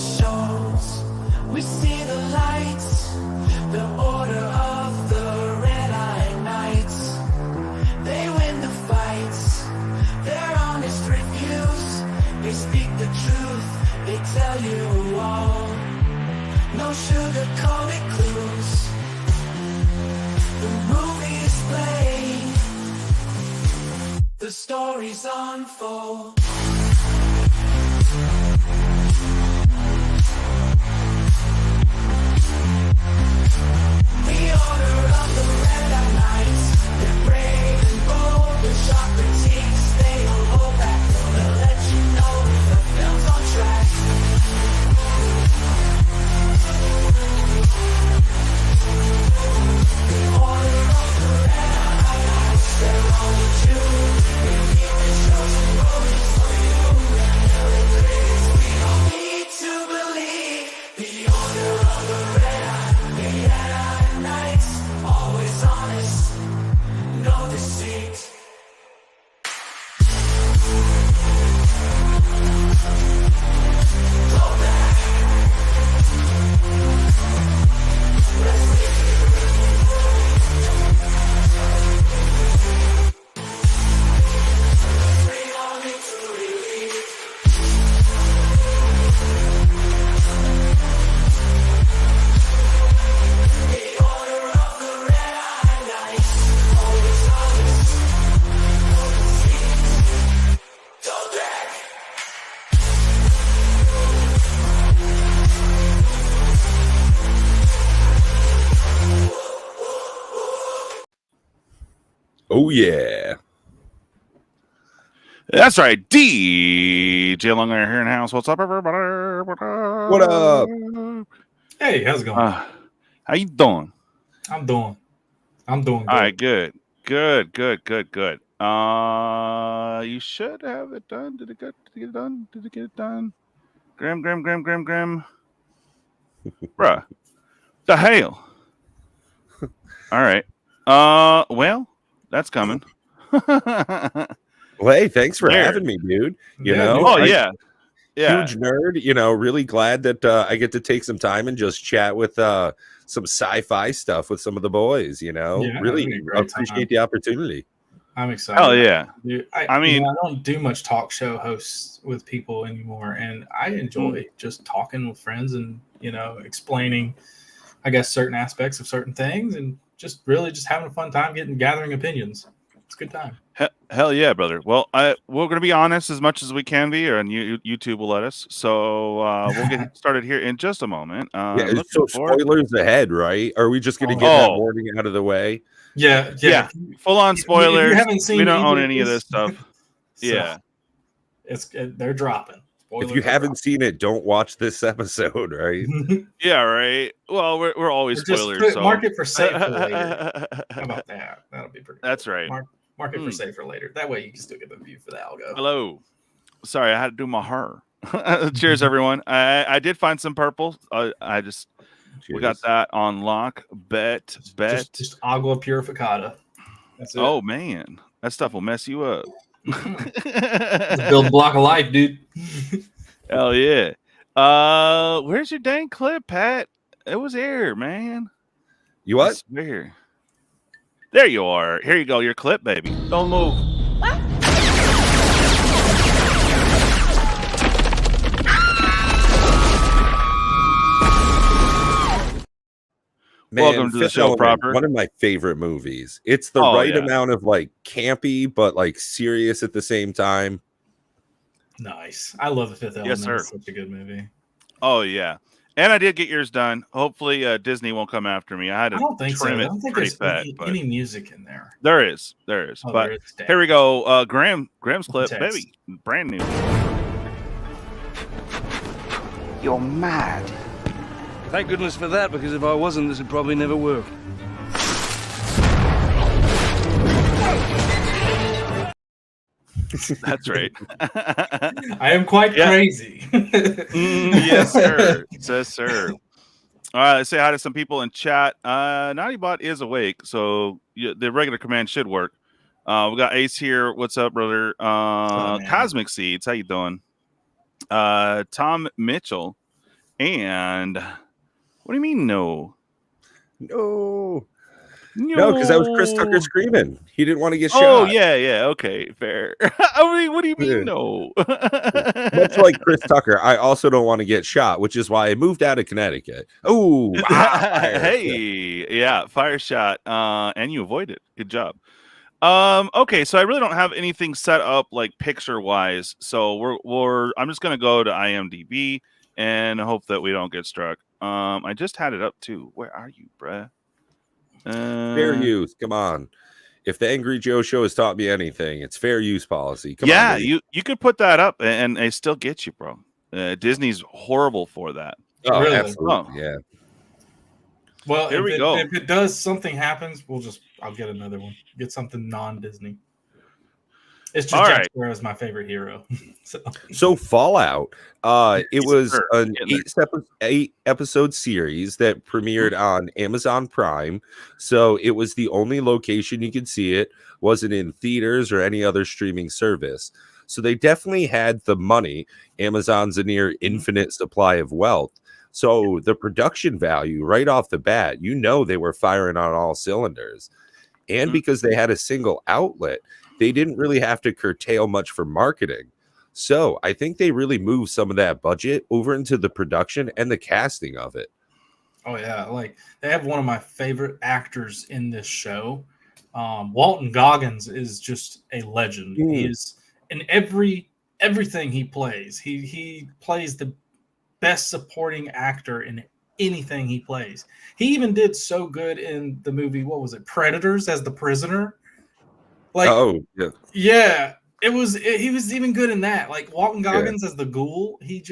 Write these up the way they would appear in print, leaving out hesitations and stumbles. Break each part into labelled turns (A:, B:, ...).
A: shows. We see the lights, the order of the red-eyed knights. They win the fights, their honest reviews. They speak the truth, they tell you all. No sugar-coated clues. The movies play, the stories unfold. The order of the red-eyed knights, they're brave and bold. The sharp critiques, they don't hold back. They'll let you know the film's on track. The order of the red-eyed knights, they're on the tune. They keep the shows and movies for you. We don't need to believe. The order of the red-eyed knights, always honest, no deceit. Go back. Bring on me to relief. The order of the red-eyed knights, always honest, no deceit. Go back.
B: Oh yeah.
C: That's right. DJ Longhair here in the house. What's up, everybody?
B: What up?
D: Hey, how's it going?
C: How you doing?
D: I'm doing good.
C: All right, good. You should have it done. Did it get it done? Did it get it done? Grim. Bruh. The hell? All right. Well, that's coming.
B: Well, hey, thanks for
C: There.
B: having me, dude. You
D: Yeah,
B: know,
D: dude.
C: Oh,
B: I-
C: yeah. Yeah.
B: huge nerd. You know, really glad that I get to take some time and just chat with some sci-fi stuff with some of the boys. You know,
D: Yeah,
B: really
D: that'd be a great
B: appreciate
D: time.
B: the opportunity.
D: I'm excited.
C: Hell yeah.
D: Dude,
C: I mean-
D: I don't do much talk show hosts with people anymore, and I enjoy just talking with friends and explaining, I guess, certain aspects of certain things, and just really just having a fun time gathering opinions. It's a good time.
C: Hell yeah, brother. Well, we're going to be honest as much as we can be, and YouTube will let us. So we'll get started here in just a moment.
B: Yeah,
C: Looking
B: so
C: forward-
B: spoilers ahead, right? Are we just going to get that warning out of the way?
D: Yeah.
C: Yeah. Full-on spoilers.
D: If you haven't seen
C: We don't own
D: either
C: any of
D: of
C: this stuff.
D: So,
C: Yeah.
D: they're dropping.
B: If you haven't seen it, don't watch this episode, right?
C: Yeah, right. Well, we're always
D: Or just
C: spoilers. So.
D: mark it for safe for later. How about that? That'll be pretty.
C: That's
D: cool.
C: right.
D: Mark it for safe for later. That way you can still get the view for the algo.
C: Hello. Sorry, I had to do my hair. Cheers, everyone. I did find some purple. We got that on lock. Bet.
D: Just agua purificada. That's it.
C: Oh man, that stuff will mess you up.
D: Just build a block of life, dude.
C: Hell yeah. Where's your dang clip, Pat? It was here, man.
B: You
C: I
B: what?
C: swear. There you are. Here you go, your clip, baby.
A: Don't move.
B: Man,
C: Welcome to the
B: Fifth
C: show,
B: Element,
C: proper.
B: one of my favorite movies. It's the
C: Oh,
B: right
C: yeah.
B: amount of like campy, but like serious at the same time.
D: Nice. I love The Fifth Element.
C: Yes, sir.
D: It's such a good movie.
C: Oh yeah. And I did get yours done. Hopefully Disney won't come after me. I had to
D: I don't think so. I
C: trim it
D: don't think
C: pretty
D: there's
C: fat.
D: any,
C: but
D: any music in there.
C: there is.
D: Oh,
C: But
D: there is. Damn.
C: here we go. Graham's clip,
D: Text.
C: baby. Brand new.
E: You're mad.
F: Thank goodness for that, because if I wasn't, this would probably never work.
C: That's right.
D: I am quite
C: Yeah.
D: crazy.
C: Yes, sir. Yes, sir. All right, let's say hi to some people in chat. Naughtybot is awake, so the regular command should work. We got Ace here. What's up, brother?
D: man?
C: Cosmic Seeds, how you doing? Tom Mitchell And what do you mean no?
B: No, because that was Chris Tucker screaming. He didn't want to get
C: Oh
B: shot.
C: yeah, okay, fair. I mean, what do you mean
B: Yeah.
C: no?
B: Much like Chris Tucker, I also don't want to get shot, which is why I moved out of Connecticut. Oh, fire.
C: Hey, yeah, fire shot. And you avoid it. Good job. Okay, so I really don't have anything set up like picture wise. So I'm just gonna go to IMDb and hope that we don't get struck. I just had it up too. Where are you, bruh?
B: Fair use. Come on. If the Angry Joe Show has taught me anything, it's fair use policy. Come on, baby.
C: you could put that up and they still get you, bro. Disney's horrible for that.
B: Oh,
D: Really?
B: absolutely. Yeah.
D: Well,
C: Here we go.
D: If it does, something happens, I'll get another one. Get something non-Disney. It's just
C: All
D: Jack
C: right.
D: Sparrow is my favorite hero.
B: So Fallout, it was an
C: Getting there.
B: 8-episode series that premiered on Amazon Prime. So it was the only location you could see it. Wasn't in theaters or any other streaming service. So they definitely had the money. Amazon's a near infinite supply of wealth. So the production value right off the bat, they were firing on all cylinders. And because they had a single outlet, they didn't really have to curtail much for marketing. So I think they really moved some of that budget over into the production and the casting of it.
D: Oh yeah, like they have one of my favorite actors in this show. Walton Goggins is just a legend. He is in everything he plays. He plays the best supporting actor in anything he plays. He even did so good in the movie, what was it, Predators, as the prisoner. Like,
B: oh yeah,
D: yeah, he was even good in that. Like Walton Goggins as the ghoul, he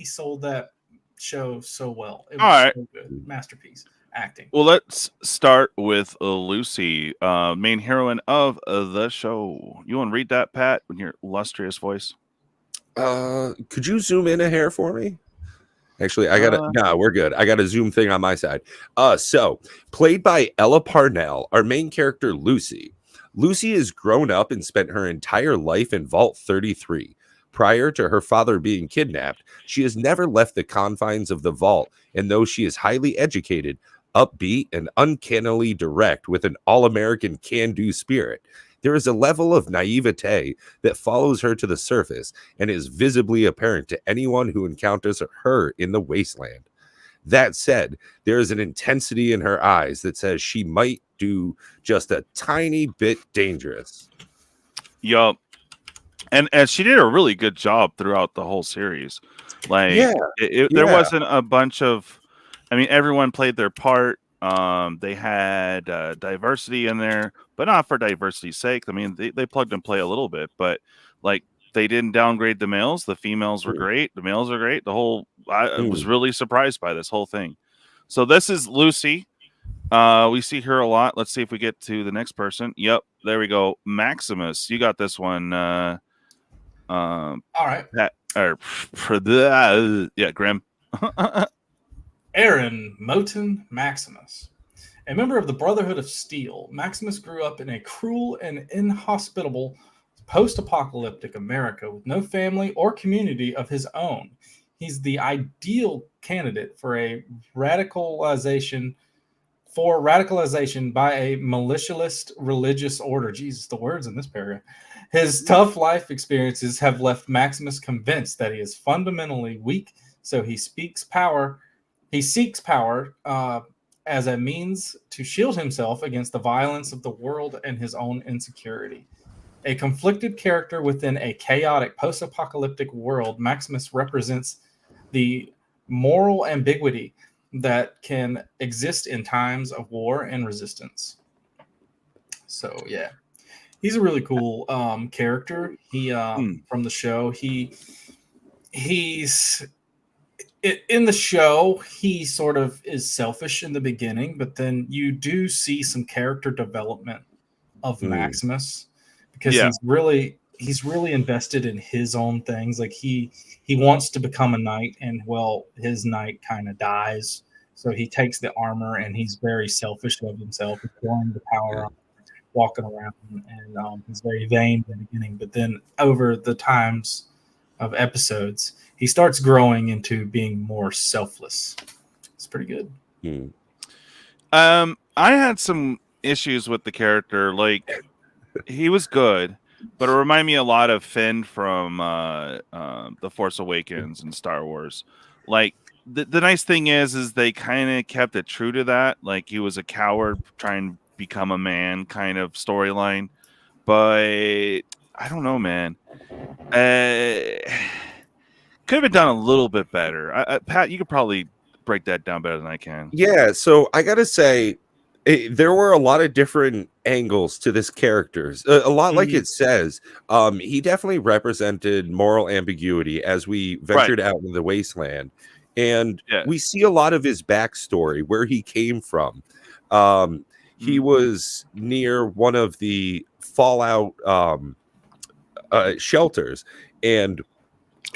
D: sold that show so well. It was
C: All right.
D: so good, masterpiece acting.
C: Well, let's start with Lucy, main heroine of the show. You want to read that, Pat, in your illustrious voice?
B: Could you zoom in a hair for me? Actually, we're good. I got a zoom thing on my side. So played by Ella Parnell, our main character, Lucy. Lucy has grown up and spent her entire life in Vault 33. Prior to her father being kidnapped, she has never left the confines of the vault, and though she is highly educated, upbeat, and uncannily direct with an all-American can-do spirit, there is a level of naivete that follows her to the surface and is visibly apparent to anyone who encounters her in the wasteland. That said, there is an intensity in her eyes that says she might do just a tiny bit dangerous.
C: Yup. And she did a really good job throughout the whole series. Like, there wasn't a bunch of, everyone played their part. They had diversity in there, but not for diversity's sake. They plugged and play a little bit, but like they didn't downgrade the males. The females were great. The males are great. I was really surprised by this whole thing. So this is Lucy. We see her a lot. Let's see if we get to the next person. Yep, there we go. Maximus, you got this one.
D: All right.
C: Grim.
D: Aaron Moten Maximus. A member of the Brotherhood of Steel, Maximus grew up in a cruel and inhospitable post-apocalyptic America with no family or community of his own. He's the ideal candidate for radicalization by a militialist religious order. Jesus, the words in this paragraph. His tough life experiences have left Maximus convinced that he is fundamentally weak, so he seeks power as a means to shield himself against the violence of the world and his own insecurity. A conflicted character within a chaotic post-apocalyptic world, Maximus represents the moral ambiguity that can exist in times of war and resistance. So, yeah. He's a really cool character. He from the show. He's in the show, he sort of is selfish in the beginning, but then you do see some character development of Maximus because he's really invested in his own things. Like he wants to become a knight, and his knight kind of dies, so he takes the armor, and he's very selfish of himself, enjoying the power, walking around, and he's very vain in the beginning. But then over the times of episodes, he starts growing into being more selfless. It's pretty good.
C: I had some issues with the character. Like, he was good, but it reminded me a lot of Finn from The Force Awakens and Star Wars. Like, the nice thing is they kind of kept it true to that. Like, he was a coward trying to become a man kind of storyline. But I don't know, man. Could have been done a little bit better. Pat, you could probably break that down better than I can.
B: Yeah, so I gotta say, there were a lot of different angles to this character. A lot like it says, he definitely represented moral ambiguity as we ventured out into the wasteland. And we see a lot of his backstory, where he came from. He was near one of the fallout shelters, and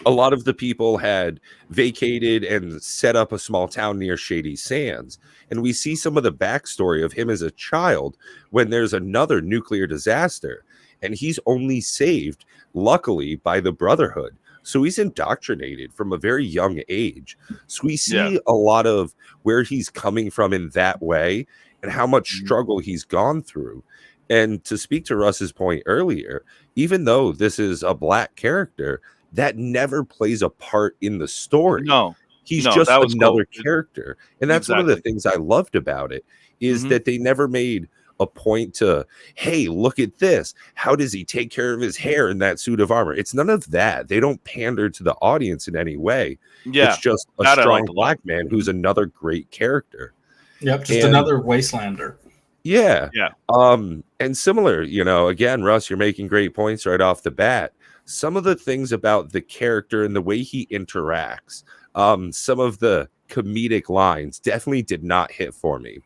B: a lot of the people had vacated and set up a small town near Shady Sands. And we see some of the backstory of him as a child when there's another nuclear disaster. And he's only saved, luckily, by the Brotherhood. So he's indoctrinated from a very young age. So we see a lot of where he's coming from in that way and how much struggle he's gone through. And to speak to Russ's point earlier, even though this is a black character, that never plays a part in the story.
C: No,
B: he's just another
C: cool.
B: character. And that's one of the things I loved about it, is that they never made a point to, hey, look at this. How does he take care of his hair in that suit of armor? It's none of that. They don't pander to the audience in any way. It's just a strong black man who's another great character.
D: Yep, just another wastelander.
B: Yeah. And similar, again, Russ, you're making great points right off the bat. Some of the things about the character and the way he interacts, some of the comedic lines definitely did not hit for me.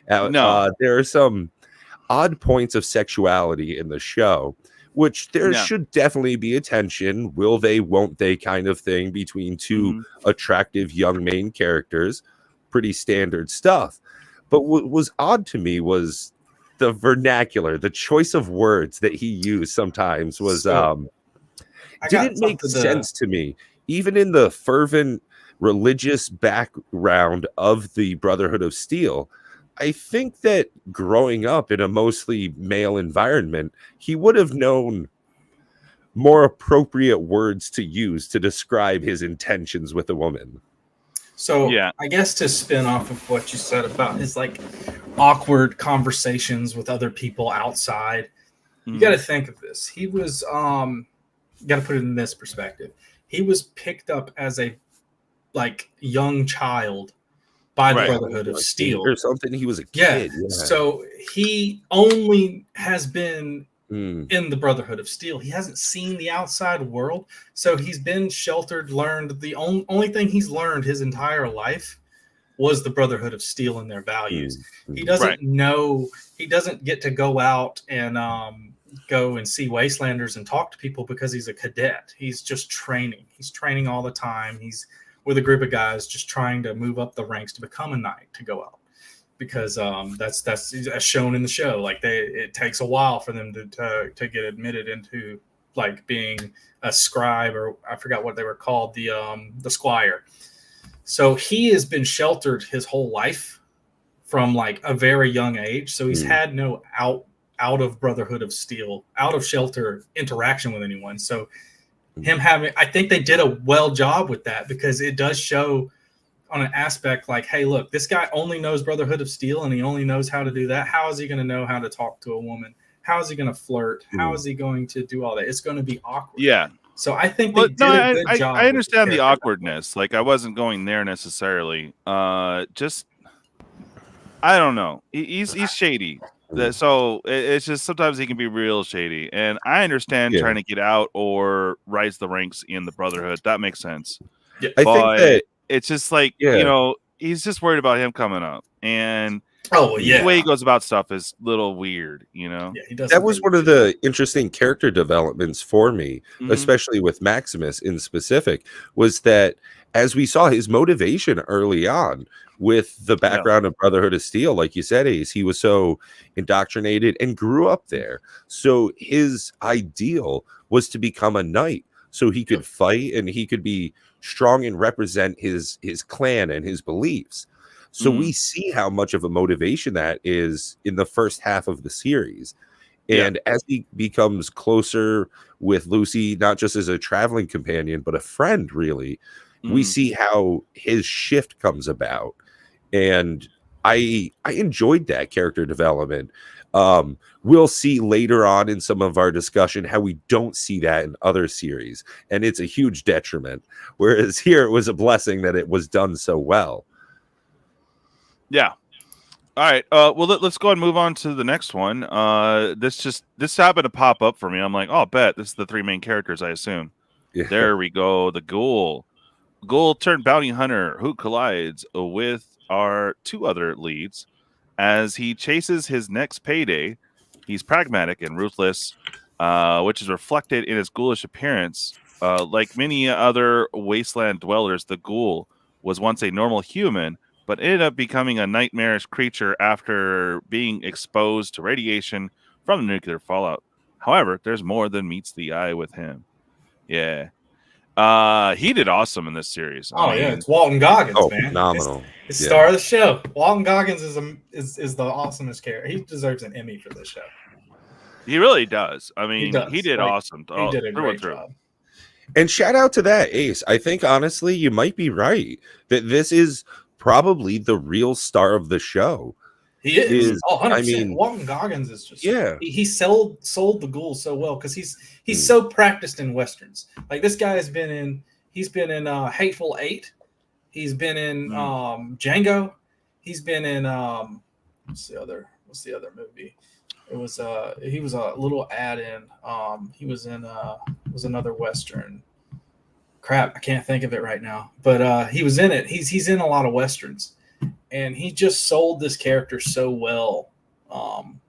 B: There are some odd points of sexuality in the show, which there should definitely be a tension, will they, won't they kind of thing between two attractive young main characters. Pretty standard stuff. But what was odd to me was the vernacular, the choice of words that he used sometimes was didn't make sense to me. Even in the fervent religious background of the Brotherhood of Steel, I think that growing up in a mostly male environment, he would have known more appropriate words to use to describe his intentions with a woman.
D: So I guess to spin off of what you said about his like awkward conversations with other people outside, you got to think of this. He was, you got to put it in this perspective. He was picked up as a like young child by the Brotherhood of Steel
B: or something. He was a kid.
D: Yeah. So he only has been in the Brotherhood of Steel. He hasn't seen the outside world. So he's been sheltered, learned. The only thing he's learned his entire life was the Brotherhood of Steel and their values. He doesn't know, he doesn't get to go out and go and see wastelanders and talk to people because he's a cadet. He's just training. He's training all the time. He's with a group of guys just trying to move up the ranks to become a knight to go out. Because that's as shown in the show. Like it takes a while for them to get admitted into like being a scribe, or I forgot what they were called, the squire. So he has been sheltered his whole life from like a very young age. So he's had no out of Brotherhood of Steel, out of shelter interaction with anyone. So him having, I think they did a well job with that, because it does show on an aspect like, hey, look, this guy only knows Brotherhood of Steel and he only knows how to do that. How is he going to know how to talk to a woman? How is he going to flirt? How is he going to do all that? It's going to be awkward.
C: Yeah.
D: So I think they did a good job.
C: I understand the awkwardness. Like, I wasn't going there necessarily. Just, I don't know. He's shady. So it's just sometimes he can be real shady. And I understand trying to get out or rise the ranks in the Brotherhood. That makes sense.
B: Yeah. I think that
C: it's just like, he's just worried about him coming up. And the way he goes about stuff is a little weird, Yeah,
D: he does.
B: That was one of the interesting character developments for me, especially with Maximus in specific, was that as we saw his motivation early on with the background of Brotherhood of Steel, like you said, Ace, he was so indoctrinated and grew up there. So his ideal was to become a knight. so he could fight and he could be strong and represent his clan and his beliefs. So we see how much of a motivation that is in the first half of the series. And as he becomes closer with Lucy, not just as a traveling companion, but a friend, really, we see how his shift comes about. And I enjoyed that character development. We'll see later on in some of our discussion how we don't see that in other series. And it's a huge detriment. Whereas here it was a blessing that it was done so well.
C: Yeah. All right. Well, let's go ahead and move on to the next one. This happened to pop up for me. I'm like, oh, bet this is the three main characters, I assume.
B: Yeah.
C: There we go. The ghoul. Ghoul turned bounty hunter who collides with our two other leads as he chases his next payday. He's pragmatic and ruthless, which is reflected in his ghoulish appearance. Like many other wasteland dwellers, the ghoul was once a normal human, but ended up becoming a nightmarish creature after being exposed to radiation from the nuclear fallout. However, there's more than meets the eye with him. Yeah. He did awesome in this series.
D: Oh, yeah, it's Walton Goggins, man.
B: Phenomenal.
D: It's star of the show. Walton Goggins is the awesomest character. He deserves an Emmy for this show.
C: He really does. I mean, he did
D: Like,
C: awesome.
D: He did a great job.
B: And shout out to that, Ace. I think, honestly, you might be right that this is probably the real star of the show.
D: He is. 100%.
B: I mean,
D: Walton Goggins is just he sold the ghoul so well because he's so practiced in westerns. Like this guy has been in Hateful Eight. He's been in Django. He's been in what's the other movie? It was he was a little add-in. He was in was another western. Crap, I can't think of it right now. But he was in it. He's in a lot of westerns. And he just sold this character so well.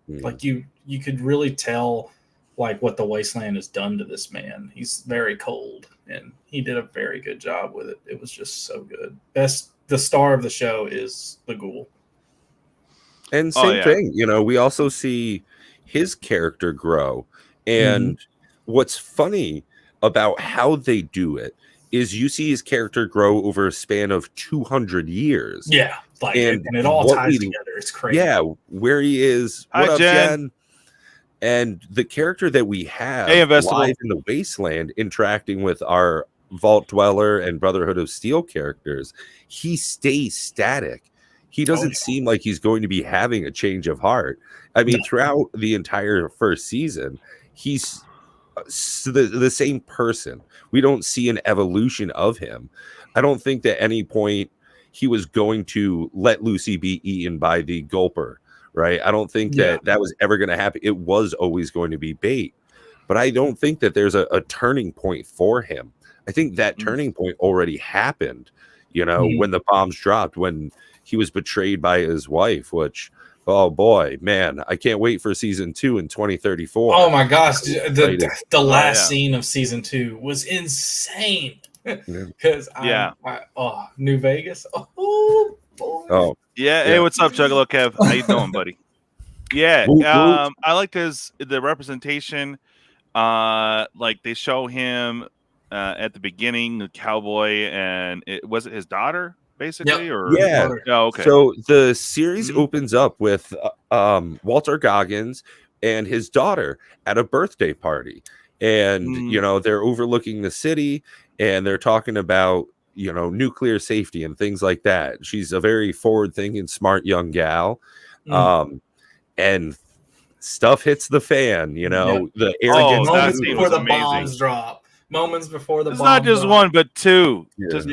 D: Like you could really tell like what the wasteland has done to this man. He's very cold and he did a very good job with it. It was just so good. The star of the show is the ghoul.
B: And same thing, we also see his character grow. And what's funny about how they do it is you see his character grow over a span of 200 years.
D: Yeah. And it all ties together. It's crazy.
B: Yeah, where he is. What up, Jen? And the character that we have live in the wasteland interacting with our Vault Dweller and Brotherhood of Steel characters, he stays static. He doesn't seem like he's going to be having a change of heart. I mean, throughout the entire first season, he's the same person. We don't see an evolution of him. I don't think that at any point he was going to let Lucy be eaten by the gulper, right? I don't think that was ever going to happen. It was always going to be bait. But I don't think that there's a turning point for him. I think that turning point already happened, when the bombs dropped, when he was betrayed by his wife, which, oh boy, man, I can't wait for season 2 in 2034.
D: Oh my gosh. The last scene of season 2 was insane. Because New Vegas. Oh boy.
B: Oh
C: yeah. Hey, what's up, Juggalokev? How you doing, buddy? Yeah. I like the representation. Like they show him at the beginning, the cowboy, and was it his daughter? Basically, or okay.
B: So the series opens up with Walter Goggins and his daughter at a birthday party, and they're overlooking the city, and they're talking about nuclear safety and things like that. She's a very forward-thinking, smart young gal, and stuff hits the fan. The arrogance
D: moments before the bombs drop. Moments before the
C: it's not just
D: drop.
C: one, but two.
B: Yeah.
C: Just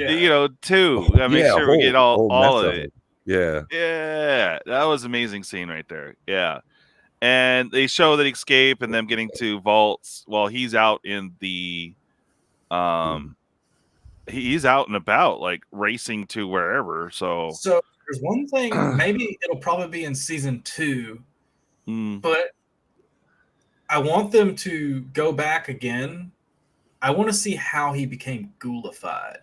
C: two. I make sure we get all of it.
B: Yeah,
C: that was an amazing scene right there. Yeah, and they show that escape and them getting to vaults while he's out in the he's out and about, like racing to wherever. So
D: there's one thing. Maybe it'll probably be in season 2, but I want them to go back again. I want to see how he became ghoulified.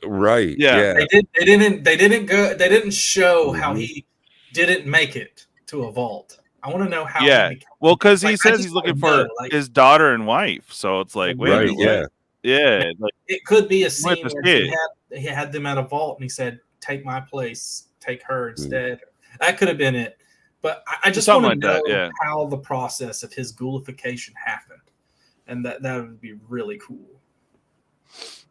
B: Right.
C: Yeah.
D: They didn't show how he didn't make it to a vault. I want to know how.
C: Yeah. Well, because he says he's looking for his daughter and wife. So it's like, wait a minute.
B: Yeah.
C: Yeah, like
D: It could be a
C: with
D: scene
C: his
D: where
C: kid.
D: he had them at a vault and he said, "Take my place, take her
B: Mm.
D: instead." That could have been it. But I just
C: Something
D: want to
C: like that,
D: know
C: yeah.
D: how the process of his ghoulification happened, and that would be really cool.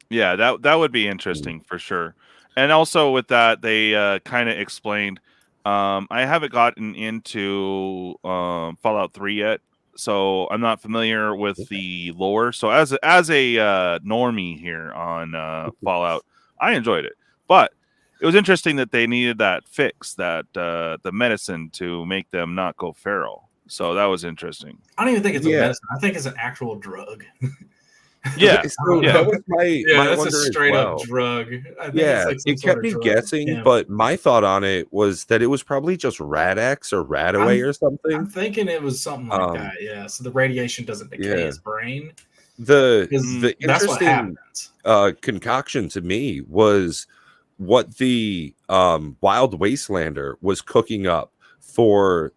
C: Yeah, that would be interesting for sure. And also with that, they kind of explained. I haven't gotten into Fallout 3 yet, so I'm not familiar with the lore. So as a normie here on Fallout, I enjoyed it, but it was interesting that they needed that fix, that the medicine to make them not go feral. So that was interesting.
D: I don't even think it's a
B: Yeah.
D: medicine. I think it's an actual drug.
C: Yeah,
B: So
C: yeah.
B: that was my
D: That's a
B: wonder as
D: straight
B: well.
D: up drug. I think
B: Yeah,
D: it's like some
B: it
D: sort
B: kept
D: of
B: me
D: drug.
B: guessing,
D: Yeah.
B: but my thought on it was that it was probably just Rad-X or Radaway or
D: I'm
B: something.
D: thinking it was something like that. Yeah. So the radiation doesn't decay
B: Yeah.
D: his brain.
B: The
D: 'Cause
B: the
D: that's what
B: interesting
D: happens.
B: concoction to me was what the Wild Wastelander was cooking up for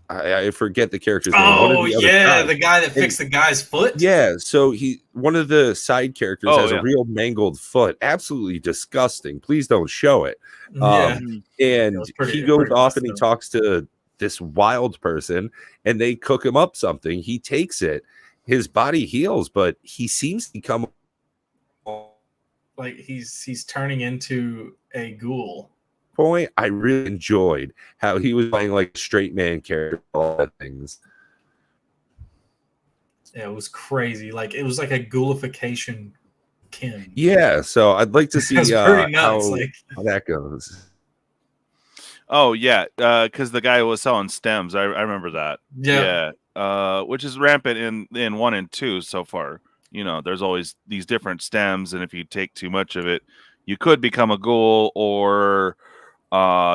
B: I forget the character's name. One of
D: Oh
B: the other
D: yeah,
B: guys.
D: the guy that
B: And-
D: fixed the guy's foot.
B: Yeah, so one of the side characters
C: Oh,
B: has
C: yeah.
B: a real mangled foot. Absolutely disgusting. Please don't show it.
D: Yeah.
B: And
D: was pretty-
B: he goes
D: pretty
B: off and he
D: messed up.
B: talks to this wild person and they cook him up something. He takes it. His body heals, but he seems to become
D: Like he's turning into a ghoul.
B: point. I really enjoyed how he was playing like a straight man character, all that things.
D: Yeah, it was crazy. Like it was like a ghoulification Kim.
B: Yeah, so I'd like to see
D: That's pretty nuts.
B: how
D: Like
B: that goes.
C: Oh yeah, because the guy was selling stems. I remember that.
D: yeah.
C: Which is rampant in 1 and 2 so far. You know, there's always these different stems, and if you take too much of it, you could become a ghoul, or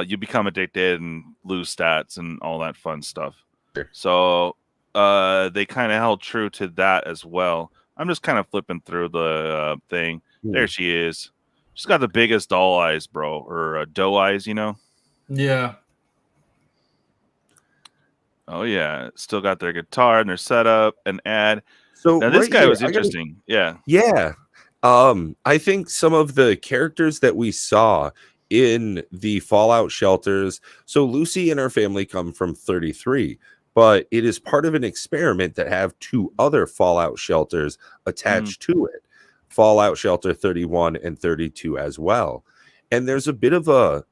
C: you become addicted and lose stats and all that fun stuff.
B: Sure.
C: So they kind of held true to that as well. I'm just kind of flipping through the thing. There she is. She's got the biggest doll eyes, bro, or doe eyes, you know.
D: Yeah.
C: Oh yeah, still got their guitar and their setup and ad.
B: So
C: Now this
B: right
C: guy
B: here,
C: was
B: I gotta-
C: interesting. Yeah.
B: Yeah. I think some of the characters that we saw in the Fallout shelters. So Lucy and her family come from 33, but it is part of an experiment that have 2 other Fallout shelters attached to it. Fallout Shelter 31 and 32 as well. And there's a bit of a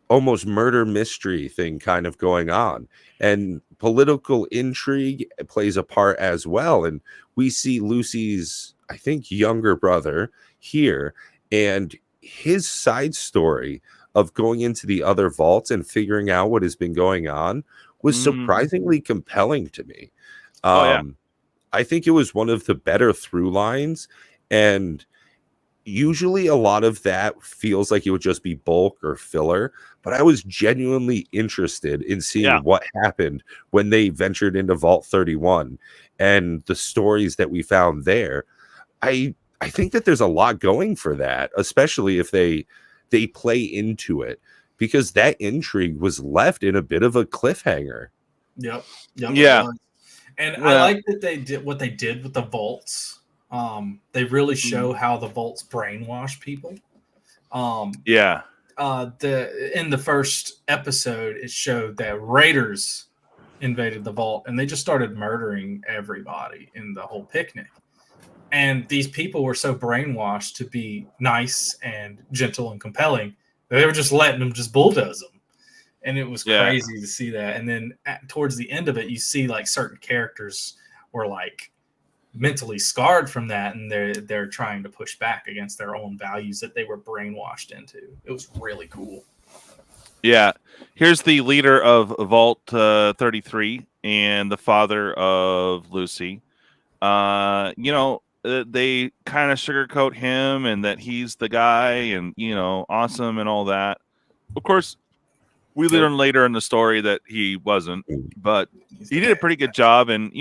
B: almost murder mystery thing kind of going on, and political intrigue plays a part as well. And we see Lucy's, I think, younger brother here, and his side story of going into the other vaults and figuring out what has been going on was surprisingly compelling to me.
C: Oh, yeah.
B: I think it was one of the better through lines, and usually a lot of that feels like it would just be bulk or filler, but I was genuinely interested in seeing what happened when they ventured into Vault 31 and the stories that we found there. I think that there's a lot going for that, especially if they play into it, because that intrigue was left in a bit of a cliffhanger.
D: Yep.
C: Yeah.
D: And I like that they did what they did with the vaults. They really show how the vaults brainwash people.
C: Yeah.
D: In the first episode, it showed that raiders invaded the vault and they just started murdering everybody in the whole picnic. And these people were so brainwashed to be nice and gentle and compelling that they were just letting them just bulldoze them. And it was crazy to see that. And then towards the end of it, you see like certain characters were like mentally scarred from that, and they're trying to push back against their own values that they were brainwashed into. It was really cool.
C: Yeah. Here's the leader of Vault 33 and the father of Lucy. They kind of sugarcoat him and that he's the guy and, awesome and all that. Of course, we learn later in the story that he wasn't, but he did a pretty good job. And,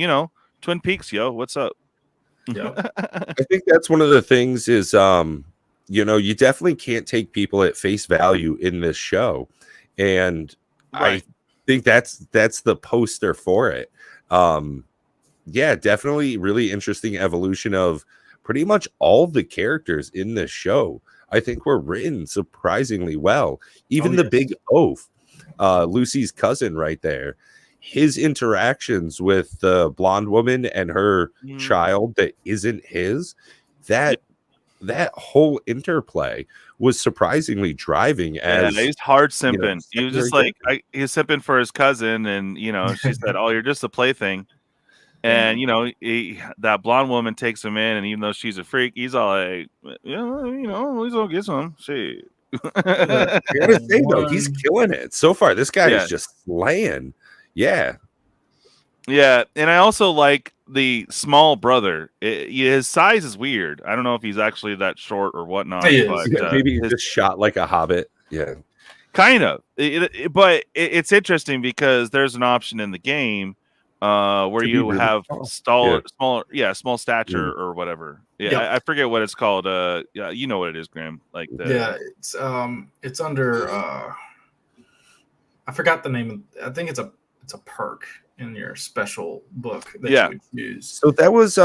C: Twin Peaks, what's up?
D: Yep.
B: I think that's one of the things is, you definitely can't take people at face value in this show. And I think that's the poster for it. Definitely really interesting evolution of pretty much all the characters in this show, I think, were written surprisingly well. Even the big oaf, Lucy's cousin right there, his interactions with the blonde woman and her child that isn't his, that whole interplay was surprisingly driving. As
C: he's hard simping.
B: You know,
C: he was just like he was simping for his cousin, and she said, "Oh, you're just a plaything." And that blonde woman takes him in, and even though she's a freak, he's all like, "Yeah, he's gonna get some shit."
B: I gotta say though, he's killing it so far. This guy is just slaying. Yeah.
C: And I also like the small brother. His size is weird. I don't know if he's actually that short or whatnot. But,
B: maybe he's just shot like a hobbit. Yeah,
C: kind of. But it's interesting because there's an option in the game where you really have small stature or whatever. I forget what it's called. You know what it is, Graham. Like
D: it's under. I forgot the name. I think it's a perk in your special book that you would use.
B: So that was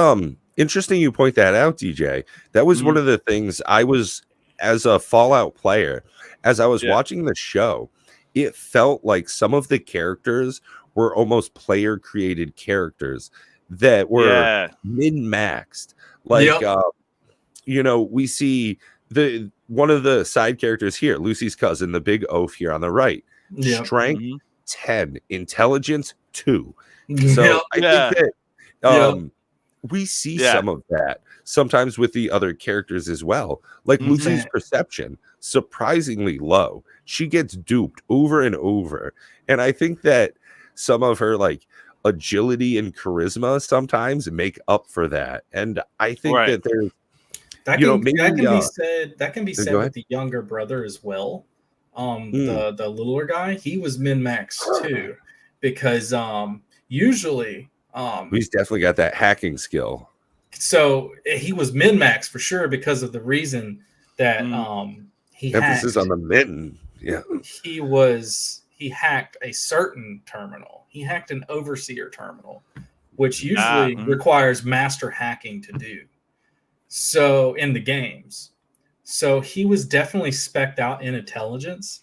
B: interesting you point that out, DJ. That was one of the things I was, as a Fallout player, as I was watching the show, it felt like some of the characters were almost player created characters that were min-maxed. Like we see one of the side characters here, Lucy's cousin, the big oaf here on the right. Strength 10, intelligence 2. So I think that we see some of that sometimes with the other characters as well. Like Lucy's perception, surprisingly low. She gets duped over and over. And I think that some of her like agility and charisma sometimes make up for that. And I think that there's
D: that can be said with the younger brother as well. The littler guy, he was min-max too, because usually
B: he's definitely got that hacking skill.
D: So he was min-max for sure because of the reason that he
B: emphasis
D: hacked.
B: on the mitten. Yeah,
D: he hacked a certain terminal. He hacked an overseer terminal, which usually requires master hacking to do. So in the games. So he was definitely specced out in intelligence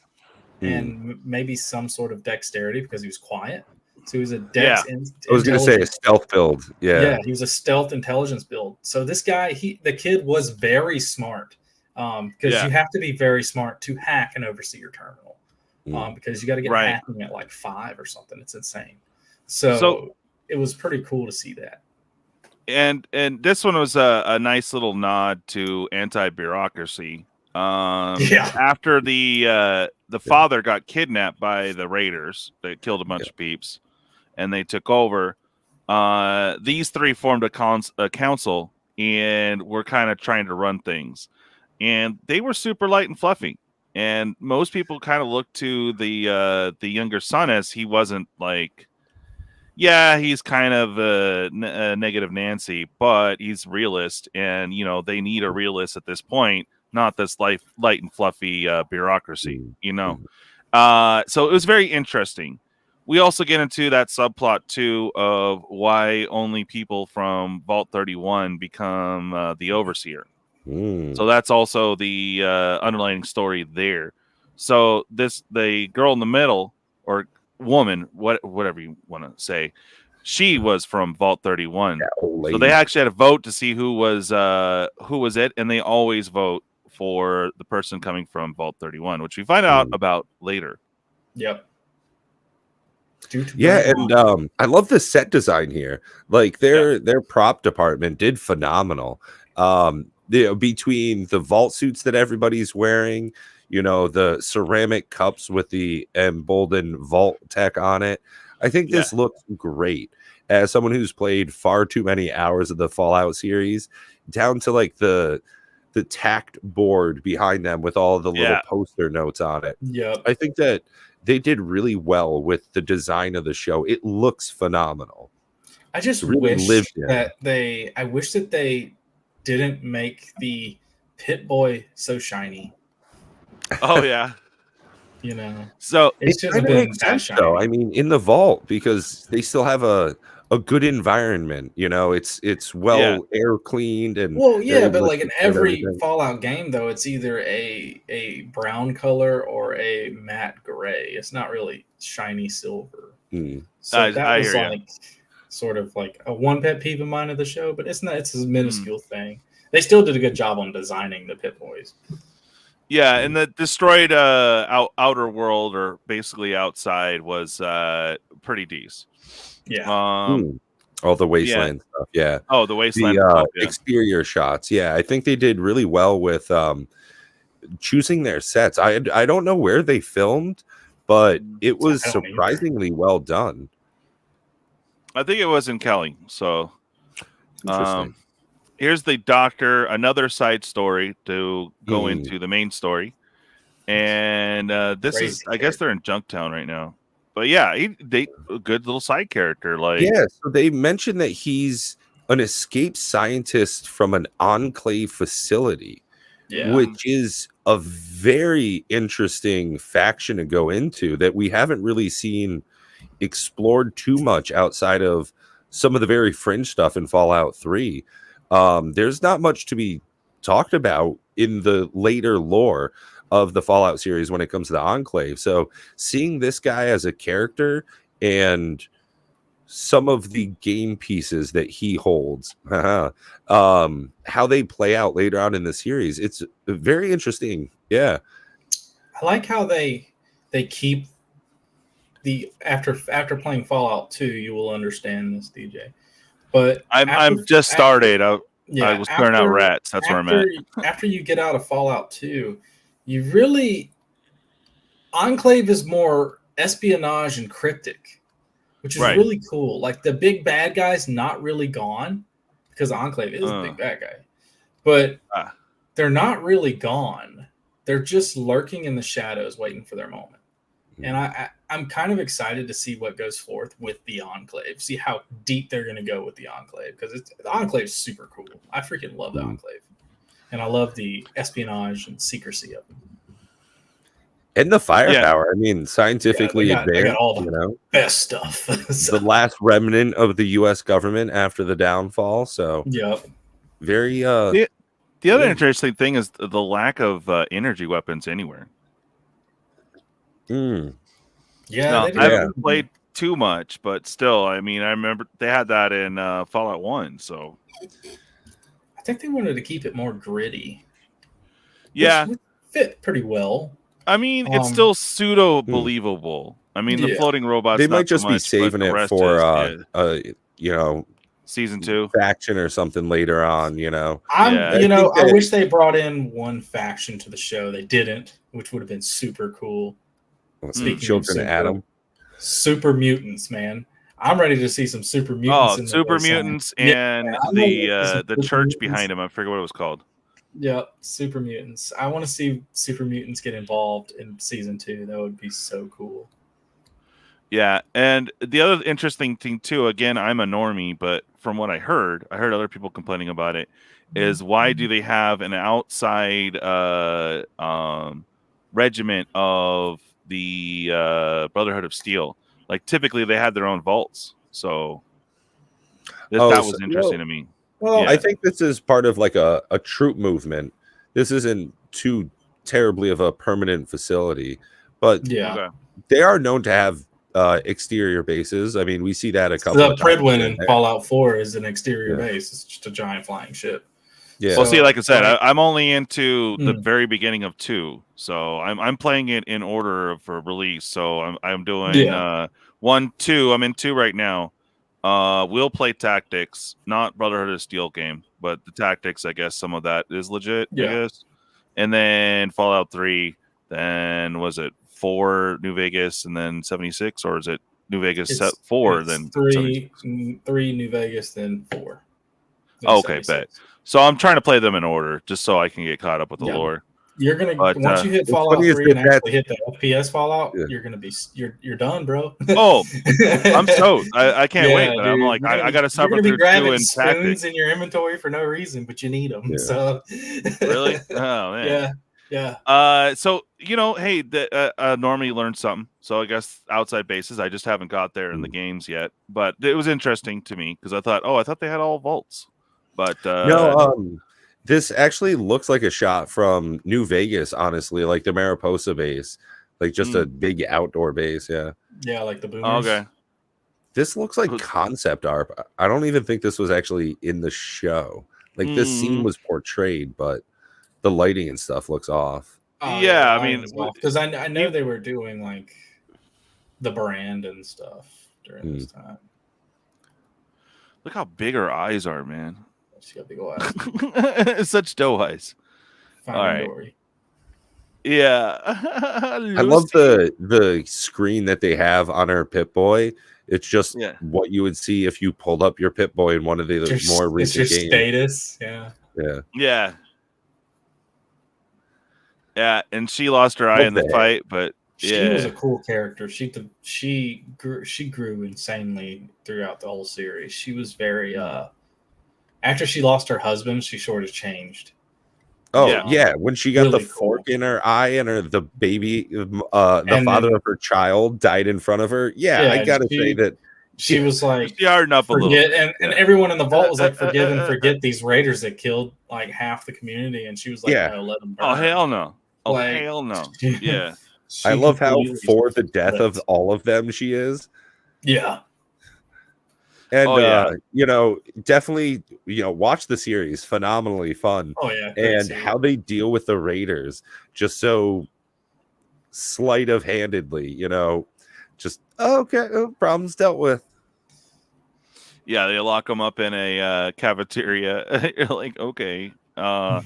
D: and maybe some sort of dexterity because he was quiet. So he was a dex.
B: I was going to say a stealth build. Yeah,
D: he was a stealth intelligence build. So this guy, the kid was very smart because you have to be very smart to hack an overseer terminal because you got to get hacking at like 5 or something. It's insane. So it was pretty cool to see that.
C: And this one was a nice little nod to anti-bureaucracy. After the father got kidnapped by the raiders, they killed a bunch of peeps, and they took over. These three formed a council and were kind of trying to run things, and they were super light and fluffy. And most people kind of looked to the younger son as he wasn't like. Yeah, he's kind of a negative Nancy, but he's realist, and they need a realist at this point, not this light and fluffy bureaucracy, So it was very interesting. We also get into that subplot too of why only people from Vault 31 become the overseer. So that's also the underlying story there. So the girl in the middle, or woman, whatever you want to say, she was from Vault 31. So they actually had a vote to see who was it, and they always vote for the person coming from Vault 31, which we find out about later.
D: Yep.
B: And I love the set design here. Like their prop department did phenomenal. Between the vault suits that everybody's wearing, the ceramic cups with the emboldened vault tech on it. I think this looks great. As someone who's played far too many hours of the Fallout series, down to like the tacked board behind them with all the little poster notes on it.
D: Yeah,
B: I think that they did really well with the design of the show. It looks phenomenal.
D: I just
B: really
D: wish that they didn't make the Pit Boy so shiny.
C: Oh yeah.
D: So
B: it kind of makes sense though. I mean, in the vault, because they still have a a good environment. You know, it's well air cleaned and
D: well, yeah,
B: they're
D: but
B: able to
D: like in
B: take care of
D: every
B: everything.
D: Fallout game, though, it's either a brown color or a matte gray. It's not really shiny silver.
B: Mm.
D: So that
C: I
D: was
C: hear ya.
D: like sort of like a one pet peeve of mine of the show, but it's not. It's a minuscule thing. They still did a good job on designing the Pit Boys.
C: Yeah, and the destroyed outer world, or basically outside, was pretty decent.
D: Yeah.
B: All the wasteland stuff. Yeah.
C: Oh, the wasteland
B: The
C: stuff, yeah.
B: exterior shots. Yeah, I think they did really well with choosing their sets. I don't know where they filmed, but it was
D: I don't
B: surprisingly well done.
C: I think it was in Kelly. So,
B: Interesting.
C: here's the doctor, another side story to go into the main story. And this
D: Crazy
C: is, I guess they're in Junktown right now. But yeah, they a good little side character. Like,
B: Yeah, so they mentioned that he's an escaped scientist from an enclave facility, which is a very interesting faction to go into that we haven't really seen explored too much outside of some of the very fringe stuff in Fallout 3. There's not much to be talked about in the later lore of the Fallout series when it comes to the Enclave. So seeing this guy as a character and some of the game pieces that he holds, how they play out later on in the series, it's very interesting. Yeah.
D: I like how they keep the after playing Fallout 2, you will understand this, DJ. But
C: I'm just started. I was clearing out rats. That's where I'm at.
D: After you get out of Fallout 2, you really Enclave is more espionage and cryptic, which is really cool. Like the big bad guy's not really gone because Enclave is a big bad guy, but they're not really gone. They're just lurking in the shadows, waiting for their moment. And I'm kind of excited to see what goes forth with the Enclave, see how deep they're going to go with the Enclave, because the Enclave is super cool. I freaking love the Enclave. And I love the espionage and secrecy of them.
B: And the firepower. I mean, scientifically
D: they
B: advanced,
D: got all the best stuff.
B: The last remnant of the U.S. government after the downfall. So, very.
C: The other interesting thing is the lack of energy weapons anywhere.
D: Yeah,
C: I haven't played too much, but still, I mean, I remember they had that in Fallout 1. So
D: I think they wanted to keep it more gritty.
C: Yeah,
D: which fit pretty well.
C: I mean, it's still pseudo believable. I mean, the floating robots.
B: They might just be saving it for
C: season 2
B: faction or something later on.
D: I wish they brought in one faction to the show. They didn't, which would have been super cool.
B: Speaking Children of Adam,
D: super mutants, man. I'm ready to see some super mutants.
C: Oh, super mutants and the church behind him. I forget what it was called.
D: Yeah, super mutants. I want to see super mutants get involved in season 2. That would be so cool.
C: Yeah, and the other interesting thing too, again, I'm a normie, but from what I heard other people complaining about it, is why do they have an outside regiment of the Brotherhood of Steel? Like typically they had their own vaults, so that was interesting to me.
B: Well, I think this is part of like a troop movement. This isn't too terribly of a permanent facility, but they are known to have exterior bases. I mean, we see that a couple of times.
D: The Pridwin in Fallout 4 is an exterior base. It's just a giant flying ship.
B: Yeah.
C: Well, see, like I said, I'm only into the very beginning of 2, so I'm playing it in order for release. So I'm doing 1, 2. I'm in 2 right now. We'll play Tactics, not Brotherhood of Steel game, but the Tactics. I guess some of that is legit. I guess. And then Fallout 3. Then was it 4 New Vegas and then 76, or is it New Vegas 4 then
D: 3 New Vegas then 4?
C: Then okay, 76. Bet. So I'm trying to play them in order just so I can get caught up with the lore.
D: You're gonna once you hit Fallout 3 and actually hit the FPS Fallout, you're gonna be you're done, bro.
C: Oh, I'm stoked. I can't wait. Dude, I'm like I got to suffer through 2 in
D: spoons in your inventory for no reason, but you need them. So
C: really, oh man,
D: Yeah.
C: So hey, normally you learn something. So I guess outside bases, I just haven't got there in the games yet. But it was interesting to me because I thought they had all vaults, but
B: No, this actually looks like a shot from New Vegas, honestly, like the Mariposa base, like just a big outdoor base. Yeah.
D: Yeah, like the boomers.
C: okay.
B: This looks like concept art. I don't even think this was actually in the show. Like this scene was portrayed, but the lighting and stuff looks off.
C: Yeah, I mean,
D: because I know they were doing like the brand and stuff during this time.
C: Look how big her eyes are, man.
D: She got big old eyes.
C: Such doe eyes.
D: Finding
C: All right.
D: Dory.
C: Yeah.
B: I love the screen that they have on her Pip-Boy. It's just what you would see if you pulled up your Pip-Boy in one of the more recent games.
D: Status. Yeah.
B: Yeah.
C: Yeah. Yeah, and she lost her eye in the fight, but
D: she was a cool character. She grew insanely throughout the whole series. She was very after she lost her husband, she sort of changed.
B: Oh yeah, when she got really the fork in her eye and the baby, the father of her child died in front of her. Yeah, I gotta say that
D: she was like,
C: she hardened up a little.
D: And everyone in the vault was like, forget these raiders that killed like half the community. And she was like, no, let them burn.
C: Oh hell no! Oh hell no! Yeah,
B: I love how for the death of all of them she is.
D: Yeah.
B: And definitely, watch the series. Phenomenally fun.
D: Oh yeah,
B: and how they deal with the raiders, just so sleight of handedly, just problems dealt with.
C: Yeah, they lock them up in a cafeteria. You're like, okay, yeah,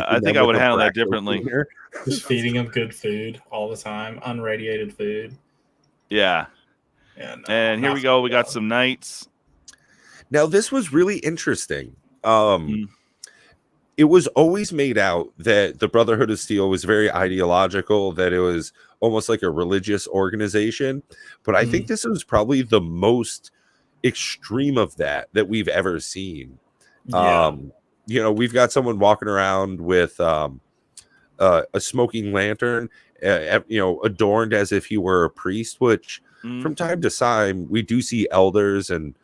C: I think I would handle that differently.
D: Just feeding them good food all the time, unradiated food.
C: Yeah. Yeah, no, and here we go. We got some knights.
B: Now, this was really interesting. It was always made out that the Brotherhood of Steel was very ideological, that it was almost like a religious organization. But I think this was probably the most extreme of that we've ever seen.
D: Yeah.
B: We've got someone walking around with a smoking lantern, adorned as if he were a priest, which from time to time we do see elders and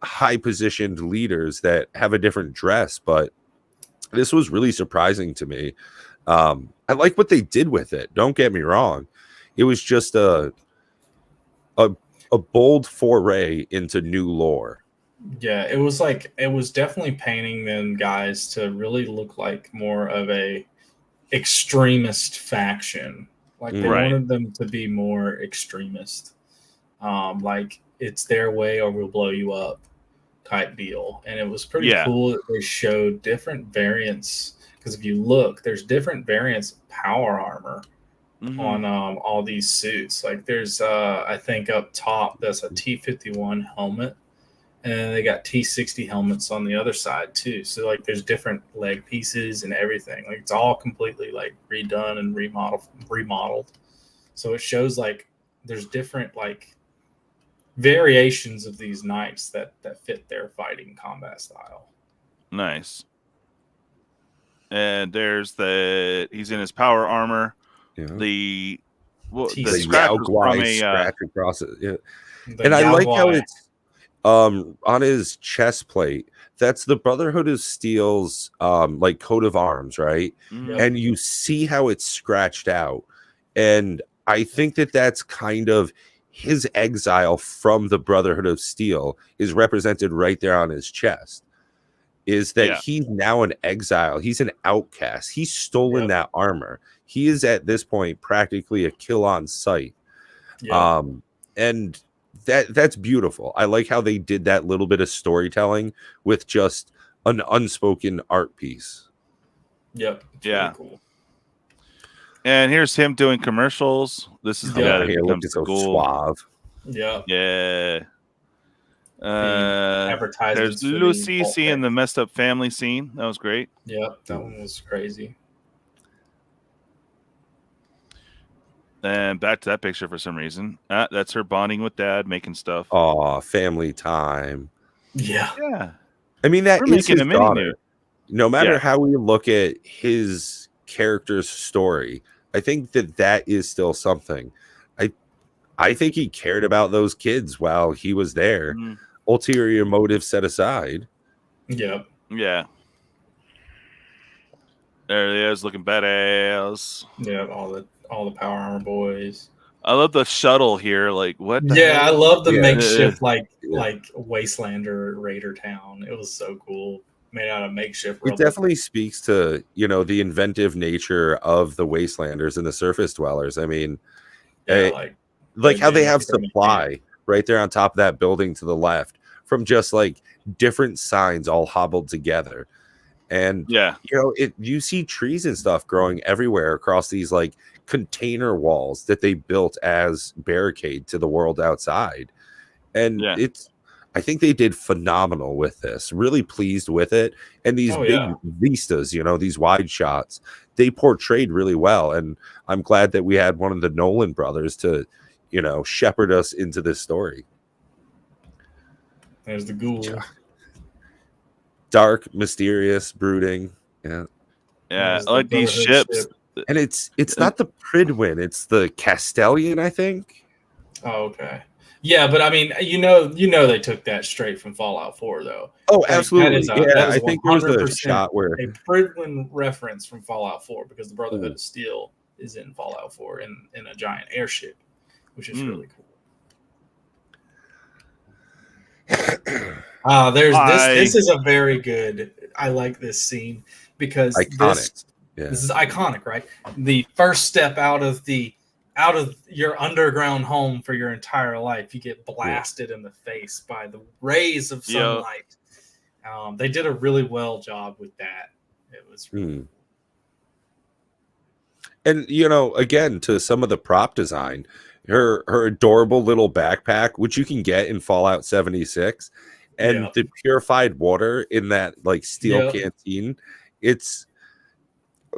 B: high positioned leaders that have a different dress, but this was really surprising to me. I like what they did with it, don't get me wrong. It was just a bold foray into new lore.
D: Yeah, it was definitely painting them guys to really look like more of a extremist faction. Like they wanted them to be more extremist. Like it's their way or we'll blow you up type deal. And it was pretty cool that they showed different variants. Because if you look, there's different variants of power armor on all these suits. Like there's I think up top that's a T-51 helmet. And then they got T-60 helmets on the other side too. So like there's different leg pieces and everything. Like it's all completely like redone and remodeled. So it shows like there's different like variations of these knights that fit their fighting combat style.
C: Nice. And there's he's in his power armor.
B: Yeah.
C: The
B: scratch across it. Yeah. And I like how it's on his chest plate, that's the Brotherhood of Steel's like coat of arms, right? And you see how it's scratched out, and I think that's kind of his exile from the Brotherhood of Steel is represented right there on his chest. Is that he's now an exile, he's an outcast, he's stolen that armor, he is at this point practically a kill on sight. And that's beautiful. I like how they did that little bit of storytelling with just an unspoken art piece.
D: Yep.
C: Yeah.
D: Really cool.
C: And here's him doing commercials. This is the guy that becomes
B: so suave.
D: Yeah.
C: Yeah. There's Lucy seeing the messed up family scene. That was great.
D: Yep. That one was crazy.
C: And back to that picture for some reason. That's her bonding with dad, making stuff.
B: Oh, family time.
D: Yeah.
C: Yeah.
B: I mean, that is his daughter. no matter
C: Yeah.
B: how we look at his character's story, I think that is still something. I think he cared about those kids while he was there.
C: Mhm.
B: Ulterior motive set aside.
D: Yep.
C: Yeah. There he is, looking badass.
D: Yeah, all the Power Armor boys.
C: I love the shuttle here. Like, what the
D: Yeah, I
C: hell?
D: love the
B: Yeah.
D: makeshift
B: Yeah.
D: like Wastelander Raider town. It was so cool, made out of makeshift
B: It
D: rubble.
B: definitely speaks to, the inventive nature of the Wastelanders and the Surface Dwellers. I mean,
D: Yeah,
B: like how they
D: didn't
B: have
D: keep them in
B: supply right there on top of that building to the left from just like different signs all hobbled together. And
C: Yeah.
B: you see trees and stuff growing everywhere across these like container walls that they built as barricade to the world outside. And
C: Yeah.
B: I think they did phenomenal with this. Really pleased with it. And these big vistas, these wide shots, they portrayed really well. And I'm glad that we had one of the Nolan brothers to, shepherd us into this story.
D: There's the ghoul.
B: Dark, mysterious, brooding. Yeah.
C: Yeah.
D: There's
C: I like
D: the
C: these
D: Brotherhood
C: ships.
D: ship.
B: And it's not the Pridwin, it's the Castellian, I think.
D: Oh, okay. Yeah, but I mean, they took that straight from Fallout 4, though.
B: Oh,
D: Like,
B: absolutely.
D: that is
B: I think there was a
D: 100%
B: shot where
D: a Pridwin reference from Fallout 4 because the Brotherhood of Steel is in Fallout 4 in a giant airship, which is really cool. This is a very good. I like this scene because
B: iconic.
D: This is iconic, right? The first step out of your underground home for your entire life, you get blasted in the face by the rays of sunlight. They did a really well job with that. It was really
B: And again, to some of the prop design, her adorable little backpack, which you can get in Fallout 76, and the purified water in that like steel canteen. It's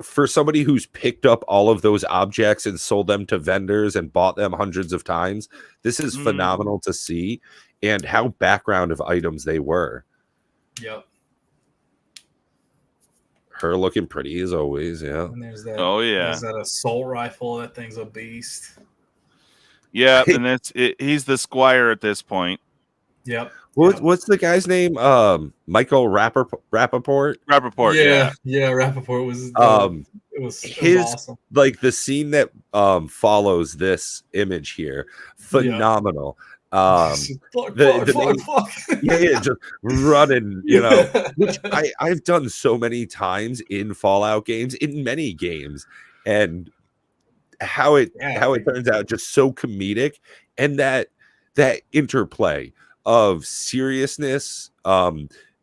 B: for somebody who's picked up all of those objects and sold them to vendors and bought them hundreds of times. This is phenomenal to see, and how background of items they were.
D: Yep.
B: Her looking pretty as always, yeah.
D: And there's that.
C: There's
D: that assault rifle. That thing's a beast.
C: Yeah, and he's the squire at this point.
D: Yep.
B: What's the guy's name? Michael Rappaport.
C: Rappaport. Yeah.
D: Rappaport was. It was awesome.
B: Like the scene that follows this image here, phenomenal.
D: Fuck.
B: Just running, which I've done so many times in Fallout games, in many games, and how it turns out just so comedic, and that interplay of seriousness,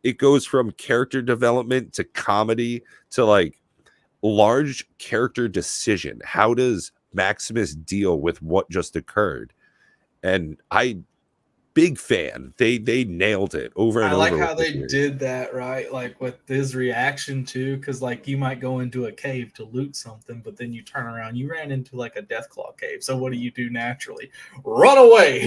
B: it goes from character development to comedy to like large character decision. How does Maximus deal with what just occurred? And big fan. They nailed it over and over.
D: I like how they did that, right? Like with his reaction too, because like you might go into a cave to loot something, but then you turn around, you ran into like a Deathclaw cave. So what do you do naturally? Run away.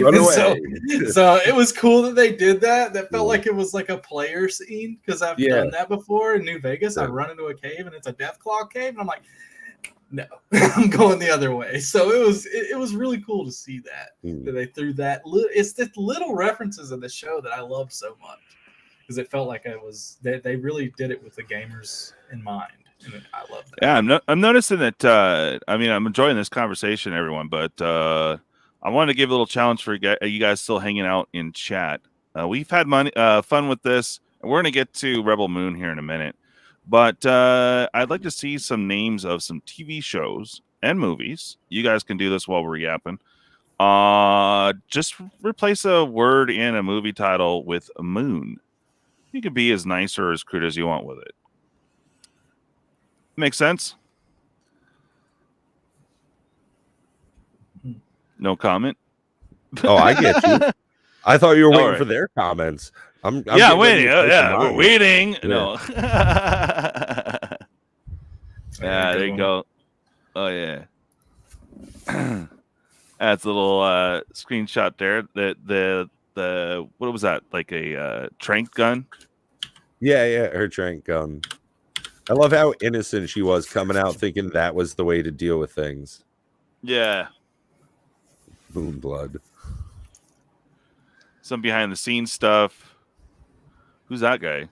D: So it was cool that they did that. That felt like it was like a player scene because I've done that before in New Vegas. I run into a cave and it's a Deathclaw cave, and I'm like, no, I'm going the other way. So it was really cool to see that they threw that. It's the little references in the show that I love so much because it felt like they really did it with the gamers in mind, and I love that.
C: Yeah, I'm noticing that. I'm enjoying this conversation, everyone, but I wanted to give a little challenge for you guys still hanging out in chat. We've had fun with this, and we're going to get to Rebel Moon here in a minute. But I'd like to see some names of some TV shows and movies. You guys can do this while we're yapping. Just replace a word in a movie title with a moon. You can be as nice or as crude as you want with it. Make sense? No comment?
B: Oh, I get you. I thought you were waiting for their comments. I'm
C: waiting. We're waiting. Yeah. No. There you go. Oh yeah. That's a little screenshot there. The what was that? Like a trank gun?
B: Yeah, her trank gun. I love how innocent she was coming out thinking that was the way to deal with things.
C: Yeah.
B: Moonblood.
C: Some behind the scenes stuff. Who's that guy?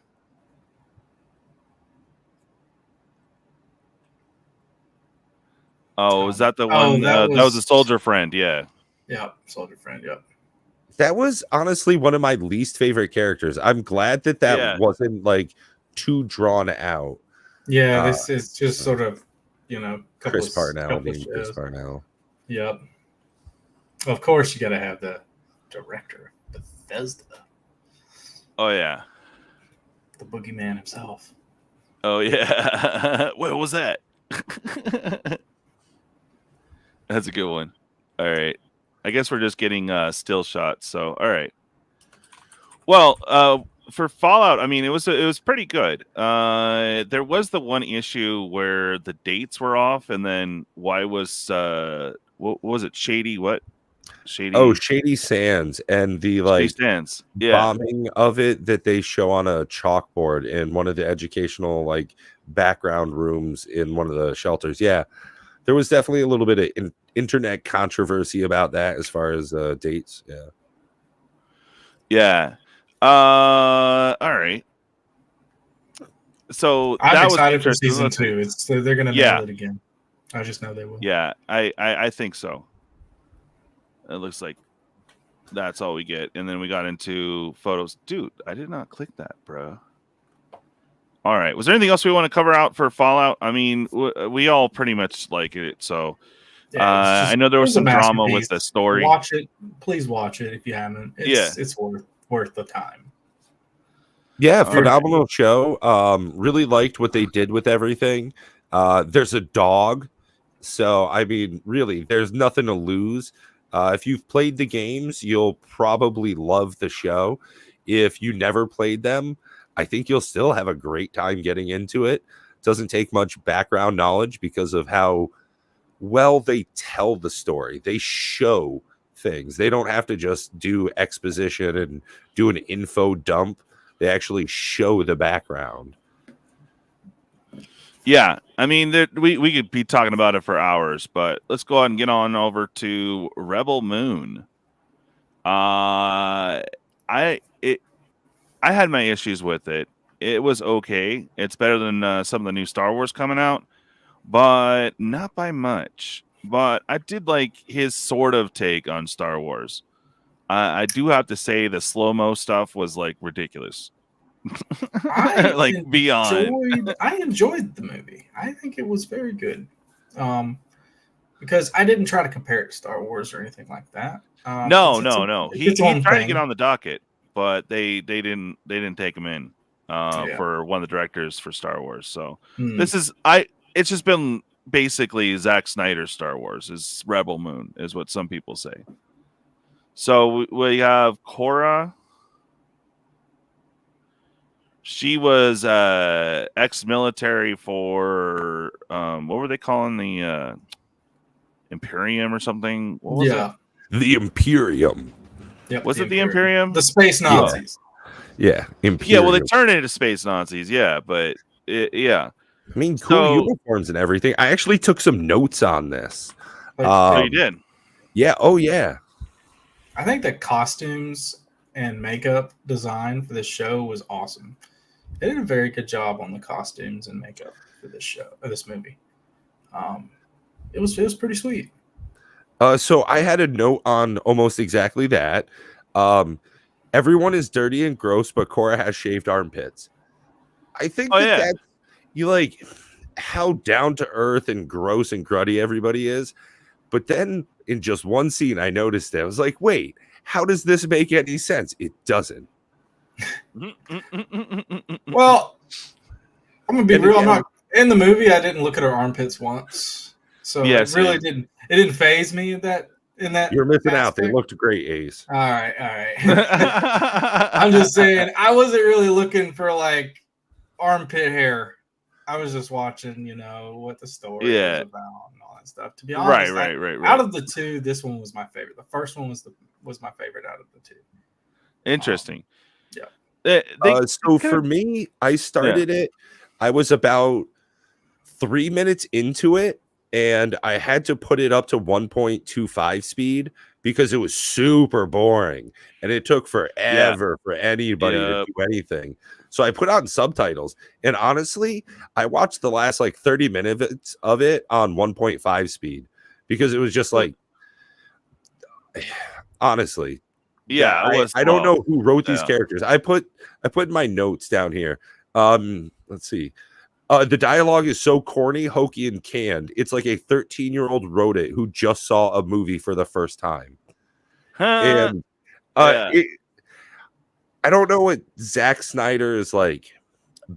C: Oh, is that the one? That was a soldier friend. Yeah.
D: Yep, soldier friend. Yep.
B: That was honestly one of my least favorite characters. I'm glad that
C: Yeah.
B: wasn't like too drawn out.
D: Yeah, this is just sort of,
B: Chris Parnell being
D: shows.
B: Chris Parnell.
D: Yep. Of course, you got to have the director of Bethesda.
C: Oh yeah.
D: The boogeyman himself.
C: Oh yeah. What was that? That's a good one. All right. I guess we're just getting still shots. So all right. Well, for Fallout, I mean, it was pretty good. There was the one issue where the dates were off, and then why was what was it? Shady what? Shady.
B: Oh, Shady Sands and the
C: Shady Sands. Yeah.
B: bombing of it that they show on a chalkboard in one of the educational like background rooms in one of the shelters. Yeah, there was definitely a little bit of internet controversy about that as far as dates. Yeah.
C: Yeah. All right. So
D: I'm
C: was
D: excited for
C: interesting.
D: season 2. They're gonna nail it again. I just know they will.
C: Yeah, I think so. It looks like that's all we get, and then we got into photos. Dude, I did not click that, bro. All right. Was there anything else we want to cover out for Fallout? I mean, we all pretty much like it. So I know there was some drama with the story.
D: Watch it. Please watch it if you haven't. It's worth the time.
B: Yeah, phenomenal show. Really liked what they did with everything. There's a dog. So, I mean, really, there's nothing to lose. If you've played the games, you'll probably love the show. If you never played them, I think you'll still have a great time getting into it. It doesn't take much background knowledge because of how well they tell the story. They show things. They don't have to just do exposition and do an info dump. They actually show the background.
C: Yeah, I mean, we could be talking about it for hours, but let's go ahead and get on over to Rebel Moon. I had my issues with it. It was okay. It's better than some of the new Star Wars coming out, but not by much. But I did like his sort of take on Star Wars. I do have to say the slow-mo stuff was like ridiculous. Like beyond.
D: I enjoyed the movie. I think it was very good. Because I didn't try to compare it to Star Wars or anything like that.
C: No. He tried to get on the docket, but they didn't take him in for one of the directors for Star Wars. So it's just been basically Zack Snyder's Star Wars is Rebel Moon is what some people say. So we have Qore. She was ex-military for what were they calling the Imperium or something? What was it?
B: The Imperium.
D: Yep,
C: was it the Imperium?
D: The space Nazis.
B: Yeah, Imperium.
C: Yeah, well, they turned it into space Nazis. Yeah, but yeah.
B: I mean, cool uniforms and everything. I actually took some notes on this.
C: You did?
B: Yeah. Oh, yeah.
D: I think the costumes and makeup design for this show was awesome. They did a very good job on the costumes and makeup for this show, or this movie. It was pretty sweet.
B: So I had a note on almost exactly that. Everyone is dirty and gross, but Qore has shaved armpits. I think that's you like how down to earth and gross and gruddy everybody is. But then in just one scene, I noticed it. I was like, wait, how does this make any sense? It doesn't.
D: Well, I'm gonna be real. I'm not in the movie. I didn't look at her armpits once, so it really didn't. It didn't faze me in that.
B: You're missing out. They looked great, Ace.
D: All right. I'm just saying, I wasn't really looking for like armpit hair. I was just watching, what the story was about and all that stuff. To be honest, right. Out of the two, this one was my favorite. The first one was my favorite out of the two.
C: Interesting.
B: So for me, I started it. I was about 3 minutes into it, and I had to put it up to 1.25 speed because it was super boring, and it took forever for anybody to do anything. So I put on subtitles, and honestly, I watched the last like 30 minutes of it on 1.5 speed because it was just like, honestly, I don't know who wrote these characters. I put in my notes down here. Let's see. The dialogue is so corny, hokey, and canned. It's like a 13-year-old wrote it who just saw a movie for the first time. And I don't know what Zack Snyder's like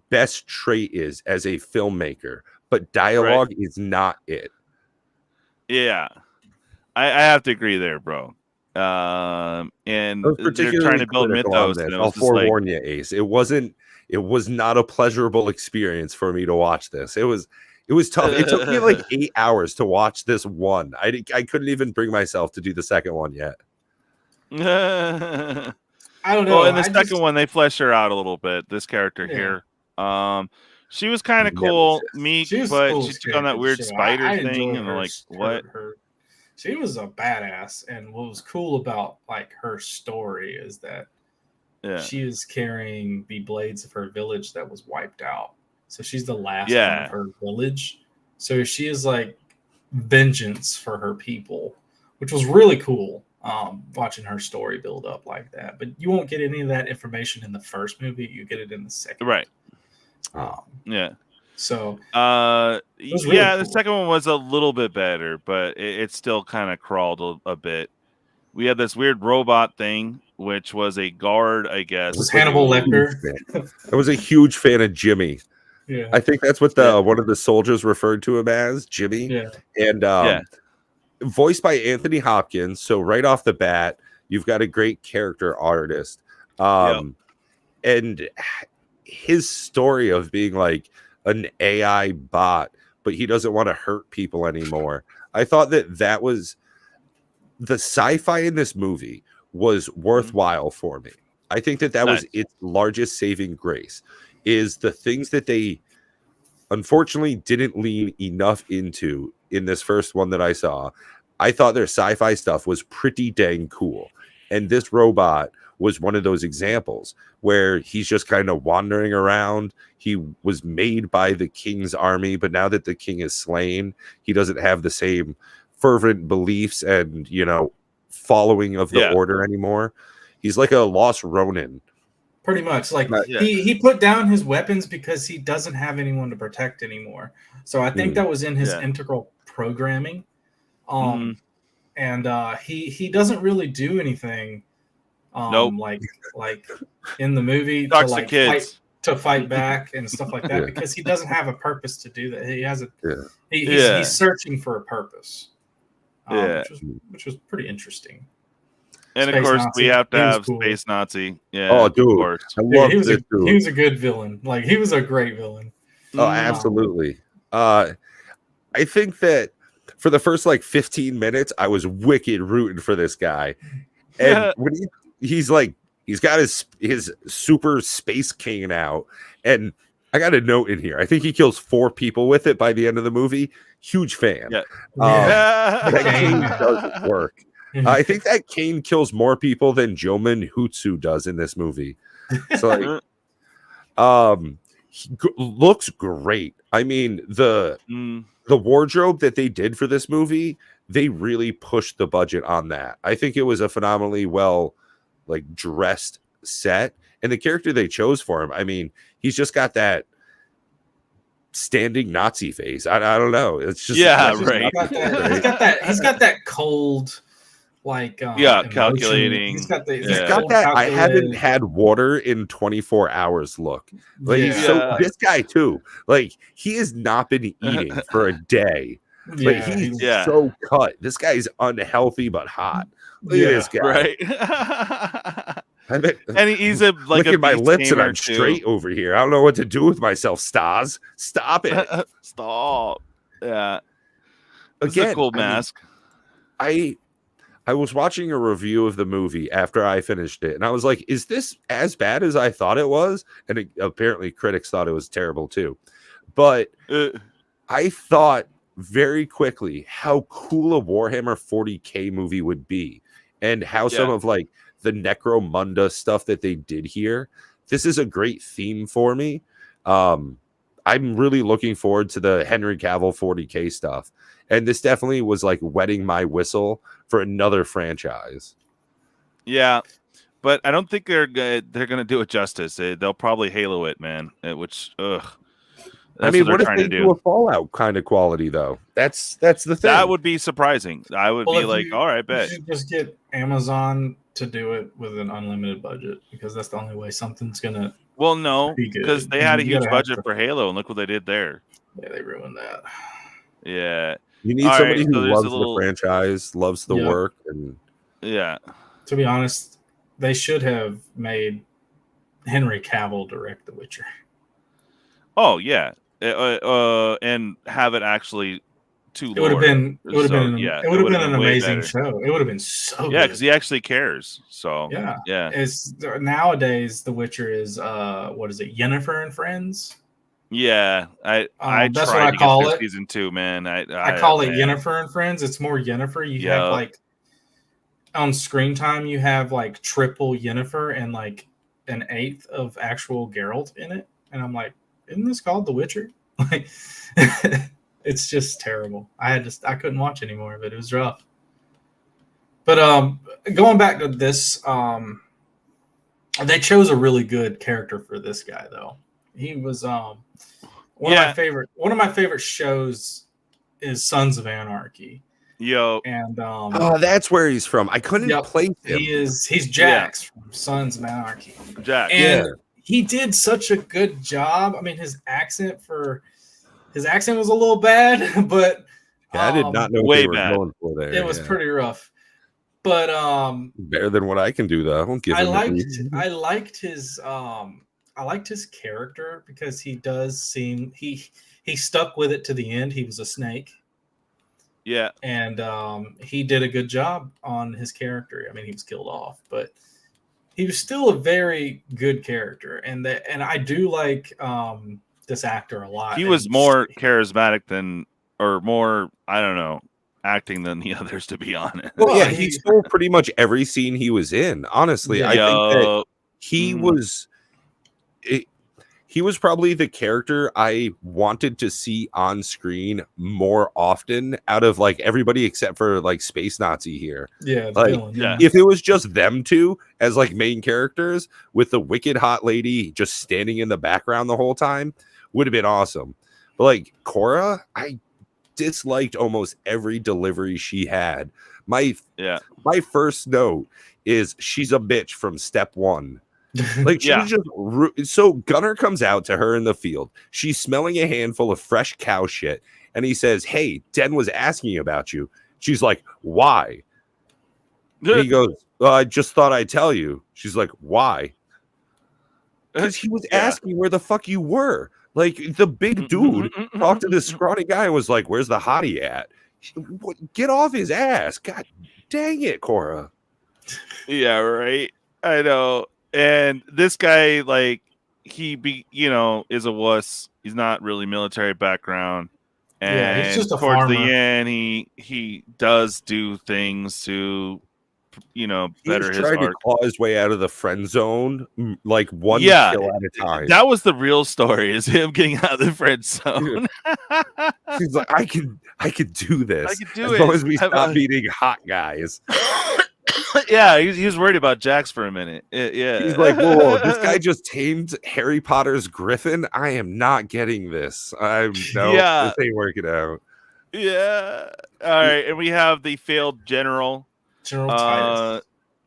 B: best trait is as a filmmaker, but dialogue is not it.
C: Yeah, I have to agree there, bro. And they're trying to build mythos.
B: I'll forewarn you, Ace. It was not a pleasurable experience for me to watch this. It was tough. It took me like 8 hours to watch this one. I couldn't even bring myself to do the second one yet.
C: I don't know. Well, in the second one, they flesh her out a little bit. This character here, she was kind of cool, meek, but she took on that weird spider thing, and like, what?
D: She was a badass, and what was cool about like her story is that she is carrying the blades of her village that was wiped out. So she's the last one of her village. So she is like vengeance for her people, which was really cool. Watching her story build up like that, but you won't get any of that information in the first movie. You get it in the second,
C: right?
D: So,
C: really cool. The second one was a little bit better, but it still kind of crawled a bit. We had this weird robot thing, which was a guard, I guess.
D: It was Hannibal Lecter.
B: I was a huge fan of Jimmy.
D: Yeah,
B: I think that's what one of the soldiers referred to him as, Jimmy.
D: Yeah,
B: and voiced by Anthony Hopkins. So right off the bat, you've got a great character artist. And his story of being like an AI bot, but he doesn't want to hurt people anymore. I thought that was the sci-fi in this movie was worthwhile for me. I think that was its largest saving grace, is the things that they unfortunately didn't lean enough into in this first one that I saw. I thought their sci-fi stuff was pretty dang cool. And this robot was one of those examples where he's just kind of wandering around. He was made by the king's army, but now that the king is slain, he doesn't have the same fervent beliefs and, following of the order anymore. He's like a lost Ronin.
D: Pretty much. Like he put down his weapons because he doesn't have anyone to protect anymore. So I think that was in his integral programming. And he doesn't really do anything like in the movie to fight back and stuff like that because he doesn't have a purpose to do that. He has he's searching for a purpose. Which was pretty interesting.
C: And
D: Space
C: of course,
D: Nazi.
C: we have to have
D: cool.
C: Space Nazi. Yeah.
B: Oh, dude.
C: Of course.
B: I love
D: he was
B: this dude.
D: He was a good villain. Like, he was a great villain.
B: Oh, absolutely. I think that for the first 15 minutes, I was wicked rooting for this guy. And when he's got his super space cane out, and I got a note in here. I think he kills 4 people with it by the end of the movie. Huge fan. That cane does work. I think that cane kills more people than Joman Hutsu does in this movie. So he looks great. I mean, the wardrobe that they did for this movie, they really pushed the budget on that. I think it was a phenomenally well dressed set, and the character they chose for him, I mean, he's just got that standing Nazi face. I don't know. It's just
C: right.
D: He's got that cold,
C: calculating.
D: He's got
B: that I haven't had water in 24 hours look. So this guy too, he has not been eating for a day. He's so cut. This guy's unhealthy but hot. Look at this guy.
C: Right. And he's
B: look at my lips and I'm straight over here. I don't know what to do with myself. Stas, stop it.
C: Stop. Yeah.
B: Again,
C: a cool mask.
B: I I was watching a review of the movie after I finished it, and I was like, is this as bad as I thought it was? And apparently critics thought it was terrible too. But I thought very quickly how cool a Warhammer 40K movie would be, and how some of like the Necromunda stuff that they did here. This is a great theme for me. I'm really looking forward to the Henry Cavill 40K stuff. And this definitely was like wetting my whistle for another franchise.
C: Yeah, but I don't think they're gonna do it justice. They'll probably Halo it, man. Which, ugh.
B: I mean, what if they do a Fallout kind of quality though? That's the thing.
C: That would be surprising. I would be like, all right, bet.
D: You should just get Amazon to do it with an unlimited budget, because that's the only way something's gonna.
C: Well, no,
D: be good.
C: because they had a
D: You
C: huge
D: gotta
C: budget for Halo, and look what they did there.
D: Yeah, they ruined that.
C: Yeah.
B: You need somebody who loves the franchise, loves the work, and
C: To
D: be honest, they should have made Henry Cavill direct The Witcher.
C: Oh yeah, and have it actually
D: It would have been. It would have been.
C: Yeah,
D: it would have been an amazing
C: better.
D: show. It would have been so.
C: Yeah,
D: good.
C: because he actually cares. So yeah.
D: It's nowadays The Witcher is what is it? Yennefer and Friends.
C: Yeah, I
D: that's
C: tried
D: what I
C: to
D: call
C: get
D: it.
C: Season 2, man.
D: I call it Yennefer and Friends. It's more Yennefer. You have like on screen time, you have like triple Yennefer and like an eighth of actual Geralt in it. And I'm like, isn't this called The Witcher? Like, it's just terrible. I couldn't watch anymore of it. It was rough. But going back to this, they chose a really good character for this guy though. He was one of my favorite shows is Sons of Anarchy. And
B: that's where he's from. I couldn't place him.
D: He's Jax from Sons of Anarchy.
C: Jax.
D: And he did such a good job. I mean, his accent was a little bad, but
B: I did not know what they were going for there.
D: It was pretty rough. But
B: better than what I can do though.
D: I liked his character because he does seem he stuck with it to the end. He was a snake.
C: Yeah.
D: And he did a good job on his character. I mean, he was killed off, but he was still a very good character. And I do like this actor a lot.
C: He was more charismatic than, or more, I don't know, acting than the others, to be honest.
B: Well, yeah, he stole pretty much every scene he was in. Honestly, I think that he was. He was probably the character I wanted to see on screen more often out of like everybody except for like Space Nazi here.
D: Yeah,
B: like
D: villain,
B: if it was just them two as like main characters with the wicked hot lady just standing in the background the whole time, would have been awesome. But like Qore, I disliked almost every delivery she had. My first note is she's a bitch from step one. Like she was just so Gunnar comes out to her in the field. She's smelling a handful of fresh cow shit, and he says, "Hey, Den was asking about you." She's like, "Why?" And he goes, "I just thought I'd tell you." She's like, "Why?" Because he was asking where the fuck you were. Like the big dude talked to this scrawny guy and was like, "Where's the hottie at?" Get off his ass! God dang it, Qore.
C: Yeah, right. I know. And this guy, like, is a wuss. He's not really military background. And
D: he's just a
C: towards
D: farmer.
C: the end, he does do things to, better his
B: trying
C: art.
B: to claw his way out of the friend zone, like one kill at a time.
C: That was the real story, is him getting out of the friend zone.
B: He's like, I can do this.
C: I can do
B: as
C: it.
B: long as we stop beating hot guys.
C: Yeah, he was worried about Jax for a minute. Yeah,
B: he's like, whoa, this guy just tamed Harry Potter's Griffin. I am not getting this. This ain't working out.
C: Yeah. All right, and we have the failed General
D: Titus.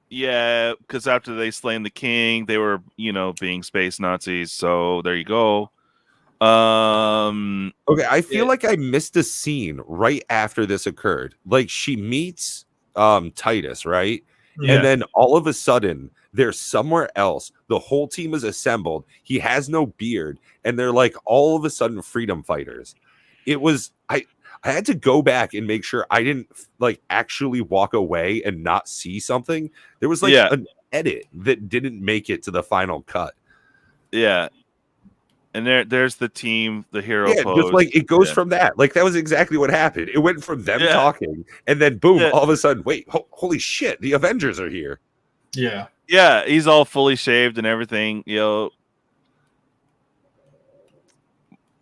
C: Yeah, because after they slain the king, they were, being space Nazis. So there you go.
B: Okay, I feel like I missed a scene right after this occurred. Like she meets Titus, right?
D: Yeah.
B: And then all of a sudden they're somewhere else. The whole team is assembled. He has no beard, and they're like all of a sudden freedom fighters. It was I I had to go back and make sure I didn't like actually walk away and not see something. There was like an edit that didn't make it to the final cut.
C: Yeah. And there's the team, the hero pose.
B: Just like it goes from that. Like that was exactly what happened. It went from them talking, and then boom, all of a sudden, wait, holy shit, the Avengers are here.
D: Yeah.
C: Yeah, he's all fully shaved and everything.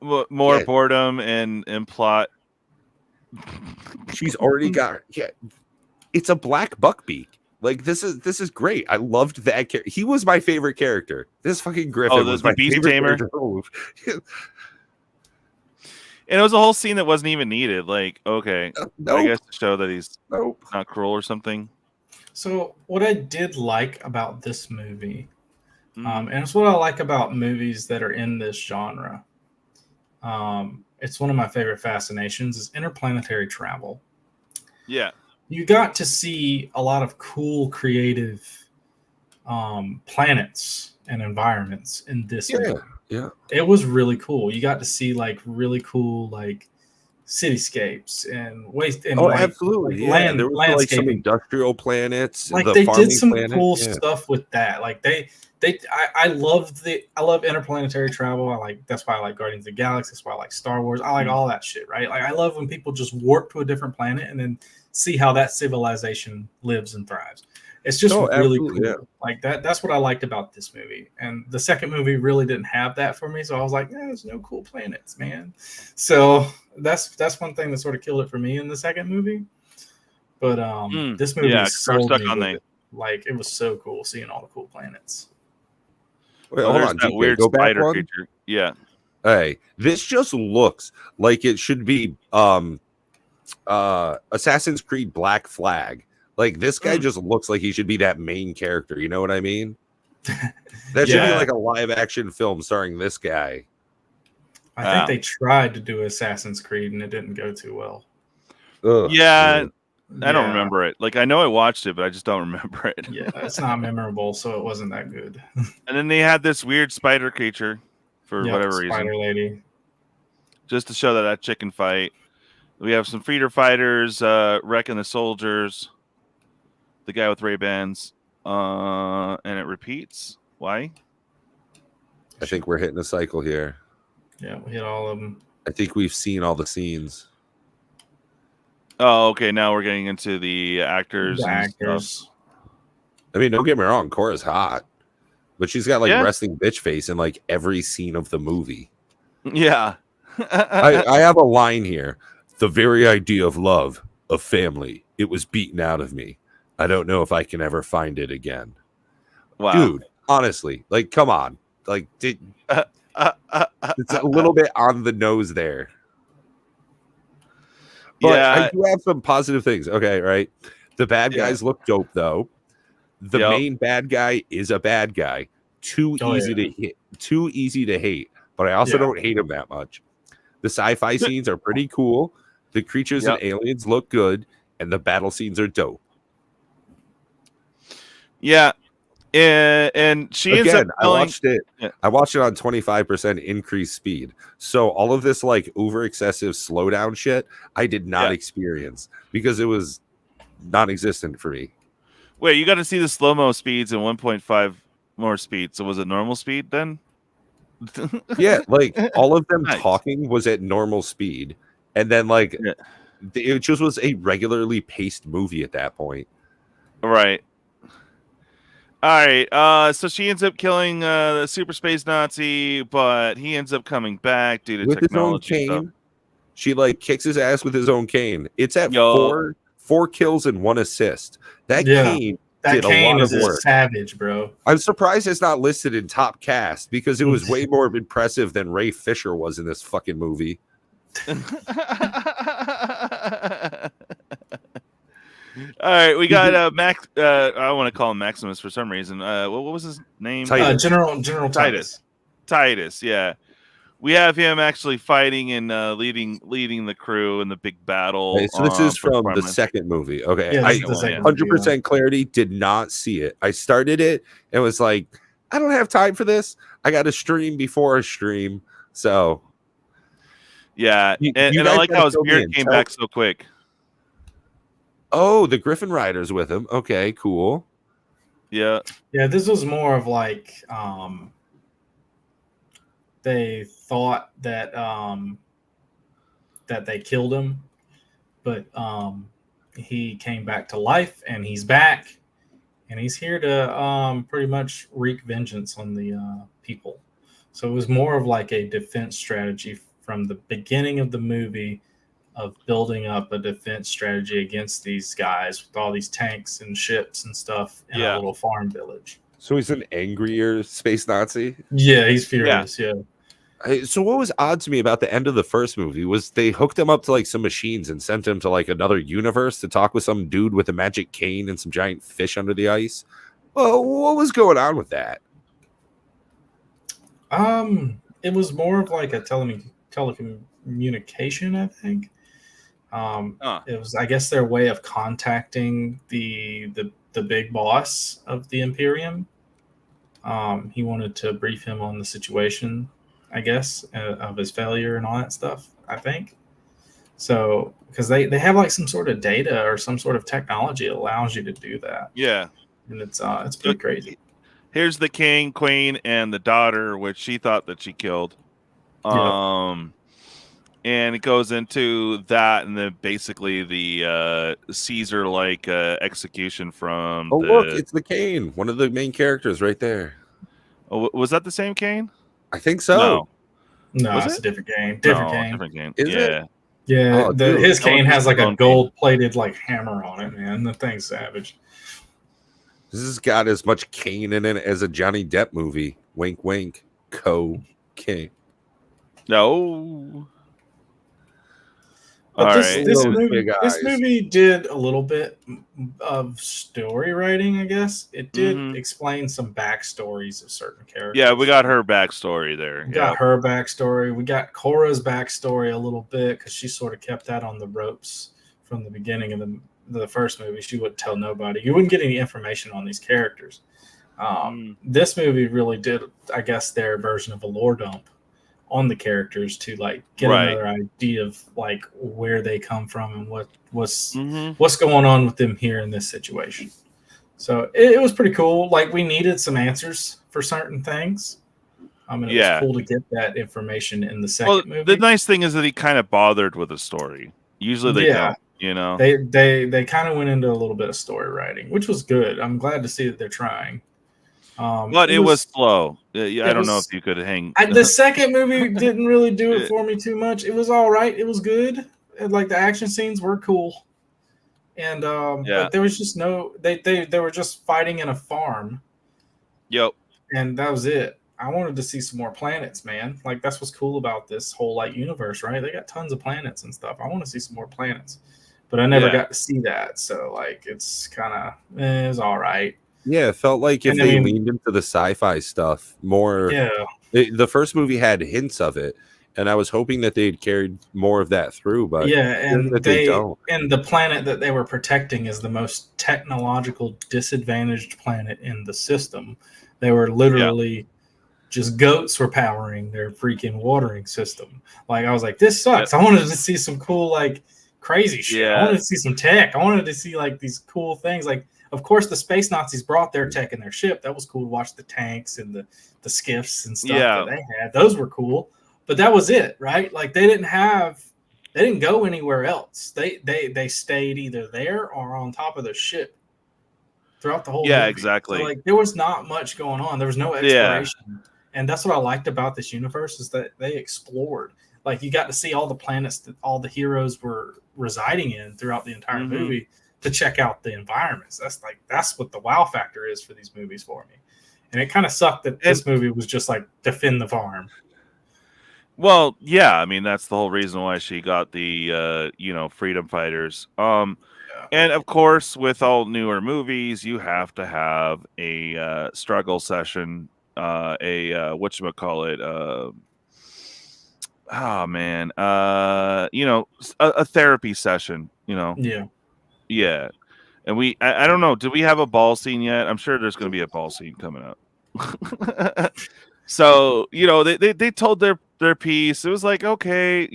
C: More boredom and plot.
B: She's already got it's a black buckbeak. Like this is great. I loved that character. He was my favorite character. This fucking Griffin was my
C: beast
B: favorite
C: tamer.
B: character.
C: And it was a whole scene that wasn't even needed. Like, okay, I guess to show that he's not cruel or something.
D: So what I did like about this movie, and it's what I like about movies that are in this genre. It's one of my favorite fascinations is interplanetary travel.
C: Yeah.
D: You got to see a lot of cool, creative planets and environments in this movie.
B: Yeah.
D: It was really cool. You got to see like really cool like cityscapes and waste and
B: absolutely.
D: Land,
B: there was like
D: landscaping.
B: some industrial planets.
D: Like
B: the
D: they did some
B: planet.
D: cool stuff with that. Like I love interplanetary travel. That's why I like Guardians of the Galaxy. That's why I like Star Wars. I like all that shit, right? Like I love when people just warp to a different planet and then see how that civilization lives and thrives. It's just really cool. Yeah. Like that's what I liked about this movie. And the second movie really didn't have that for me. So I was like, there's no cool planets, man. So that's one thing that sort of killed it for me in the second movie. But this movie sold me with it. Like it was so cool seeing all the cool planets.
B: Wait, hold on,
C: that
B: DK,
C: weird
B: go back
C: spider
B: one.
C: creature. Yeah.
B: Hey, this just looks like it should be Assassin's Creed Black Flag. Like this guy just looks like he should be that main character. You know what I mean? That should be like a live action film starring this guy.
D: I think they tried to do Assassin's Creed and it didn't go too well.
C: I don't remember it. Like I know I watched it, but I just don't remember it.
D: Yeah, it's not memorable, so it wasn't that good.
C: And then they had this weird spider creature for whatever reason.
D: Spider lady.
C: Just to show that chicken fight. We have some feeder fighters wrecking the soldiers. The guy with Ray-Bans. And it repeats. Why?
B: I think we're hitting a cycle here.
D: Yeah, we hit all of them.
B: I think we've seen all the scenes.
C: Oh, okay. Now we're getting into the actors.
D: Stuff.
B: I mean, don't get me wrong. Cora's hot. But she's got like resting bitch face in like every scene of the movie.
C: Yeah.
B: I have a line here. The very idea of love, of family, it was beaten out of me. I don't know if I can ever find it again.
C: Wow.
B: Dude, honestly, like, come on. Like, it's a little bit on the nose there. But I do have some positive things. Okay, right? The bad guys look dope, though. The main bad guy is a bad guy. Too easy to hate. But I also don't hate him that much. The sci-fi scenes are pretty cool. The creatures and aliens look good. And the battle scenes are dope.
C: Yeah. And she ends up
B: I watched it. Yeah. I watched it on 25% increased speed. So all of this like over excessive slowdown shit, I did not experience because it was non-existent for me.
C: Wait, you got to see the slow-mo speeds and 1.5 more speed. So was it normal speed then?
B: Yeah, like all of them talking was at normal speed. And then like it just was a regularly paced movie at that point.
C: Right. All right. So she ends up killing the super space Nazi, but he ends up coming back due to
B: with
C: technology.
B: His own cane. She like kicks his ass with his own cane. It's at four kills and 1 assist. That cane did a lot of work.
D: Savage, bro.
B: I'm surprised it's not listed in top cast because it was way more impressive than Ray Fisher was in this fucking movie.
C: All right, we got Max. I want to call him Maximus for some reason. What was his name?
D: General Titus.
C: Titus, yeah. We have him actually fighting and leading the crew in the big battle.
B: Okay, so this is from the second movie. Okay, I 100% clarity. Did not see it. I started it and was like, I don't have time for this. I got to stream before a stream, so.
C: Yeah,
B: You
C: and I
B: guys
C: like
B: gotta
C: how his
B: fill me
C: beard
B: in.
C: came back so quick.
B: Oh, the Griffin Rider's with him. Okay, cool.
C: Yeah,
D: Yeah, this was more of like they thought that that they killed him, but he came back to life, and he's back, and he's here to pretty much wreak vengeance on the people. So it was more of like a defense strategy from the beginning of the movie, of building up a defense strategy against these guys with all these tanks and ships and stuff in a
C: Yeah.
D: little farm village.
B: So he's an angrier space Nazi.
D: Yeah, he's furious. Yeah.
B: So what was odd to me about the end of the first movie was they hooked him up to like some machines and sent him to like another universe to talk with some dude with a magic cane and some giant fish under the ice. Well, what was going on with that?
D: It was more of like a telecommunication, I think. It was, I guess, their way of contacting the big boss of the Imperium. He wanted to brief him on the situation, I guess, of his failure and all that stuff, I think. So, because they have like some sort of data or some sort of technology that allows you to do that.
C: yeah.
D: And it's pretty crazy.
C: Here's the king, queen, and the daughter, which she thought that she killed. And it goes into that, and then basically the Caesar-like execution from.
B: Oh, look, it's the cane, one of the main characters right there.
C: Oh, was that the same cane?
B: I think so.
C: No.
D: No,
C: Was
D: it's
C: it?
D: a different game.
C: Different
D: Game.
B: Is it?
D: Yeah,
B: Oh, dude.
D: his
C: That was
D: cane
C: just
D: has like
C: the
D: a
C: bone
D: gold-plated like hammer on it, man. The thing's savage.
B: This has got as much cane in it as a Johnny Depp movie. Wink, wink. King.
C: No.
D: But
C: All
D: this
C: right.
B: Those
D: movie,
B: big
D: this
B: eyes.
D: movie did a little bit of story writing, I guess. It did
C: Mhm.
D: explain some backstories of certain characters.
C: Yeah, we got her backstory there.
D: We got her backstory. We got Cora's backstory a little bit because she sort of kept that on the ropes from the beginning of the first movie. She wouldn't tell nobody. You wouldn't get any information on these characters. This movie really did, I guess, their version of a lore dump on the characters to like get another idea of like where they come from and what's going on with them here in this situation. So it was pretty cool. Like we needed some answers for certain things. It was cool to get that information in the second movie.
C: The nice thing is that he kind of bothered with the story. Usually they don't, you know.
D: They kind of went into a little bit of story writing, which was good. I'm glad to see that they're trying.
C: But it was slow. I don't know if you could hang.
D: The second movie didn't really do it for me too much. It was all right. It was good. Like the action scenes were cool, and but there was just no. They were just fighting in a farm.
C: Yep.
D: And that was it. I wanted to see some more planets, man. Like that's what's cool about this whole like universe, right? They got tons of planets and stuff. I want to see some more planets, but I never got to see that. So like it's kind of it's all right.
B: Yeah, it felt like if they leaned into the sci-fi stuff more.
D: Yeah.
B: The first movie had hints of it, and I was hoping that they'd carried more of that through, but
D: and
B: they don't.
D: And the planet that they were protecting is the most technological disadvantaged planet in the system. They were literally just goats were powering their freaking watering system. Like I was like, this sucks. I wanted to see some cool like crazy shit. I wanted to see some tech. I wanted to see like these cool things. Like of course, the space Nazis brought their tech in their ship. That was cool to watch the tanks and the skiffs and stuff that they had. Those were cool. But that was it, right? Like they didn't go anywhere else. They stayed either there or on top of the ship throughout the whole movie.
C: Exactly.
D: So, like there was not much going on. There was no exploration. And that's what I liked about this universe is that they explored. Like you got to see all the planets that all the heroes were residing in throughout the entire movie. To check out the environments. That's what the wow factor is for these movies for me. And it kind of sucked that this movie was just like defend the farm.
C: Well, yeah, I mean that's the whole reason why she got the freedom fighters. And of course, with all newer movies, you have to have a struggle session, whatchamacallit, a therapy session, Yeah. And I don't know, do we have a ball scene yet? I'm sure there's going to be a ball scene coming up. So, they told their piece. It was like, okay,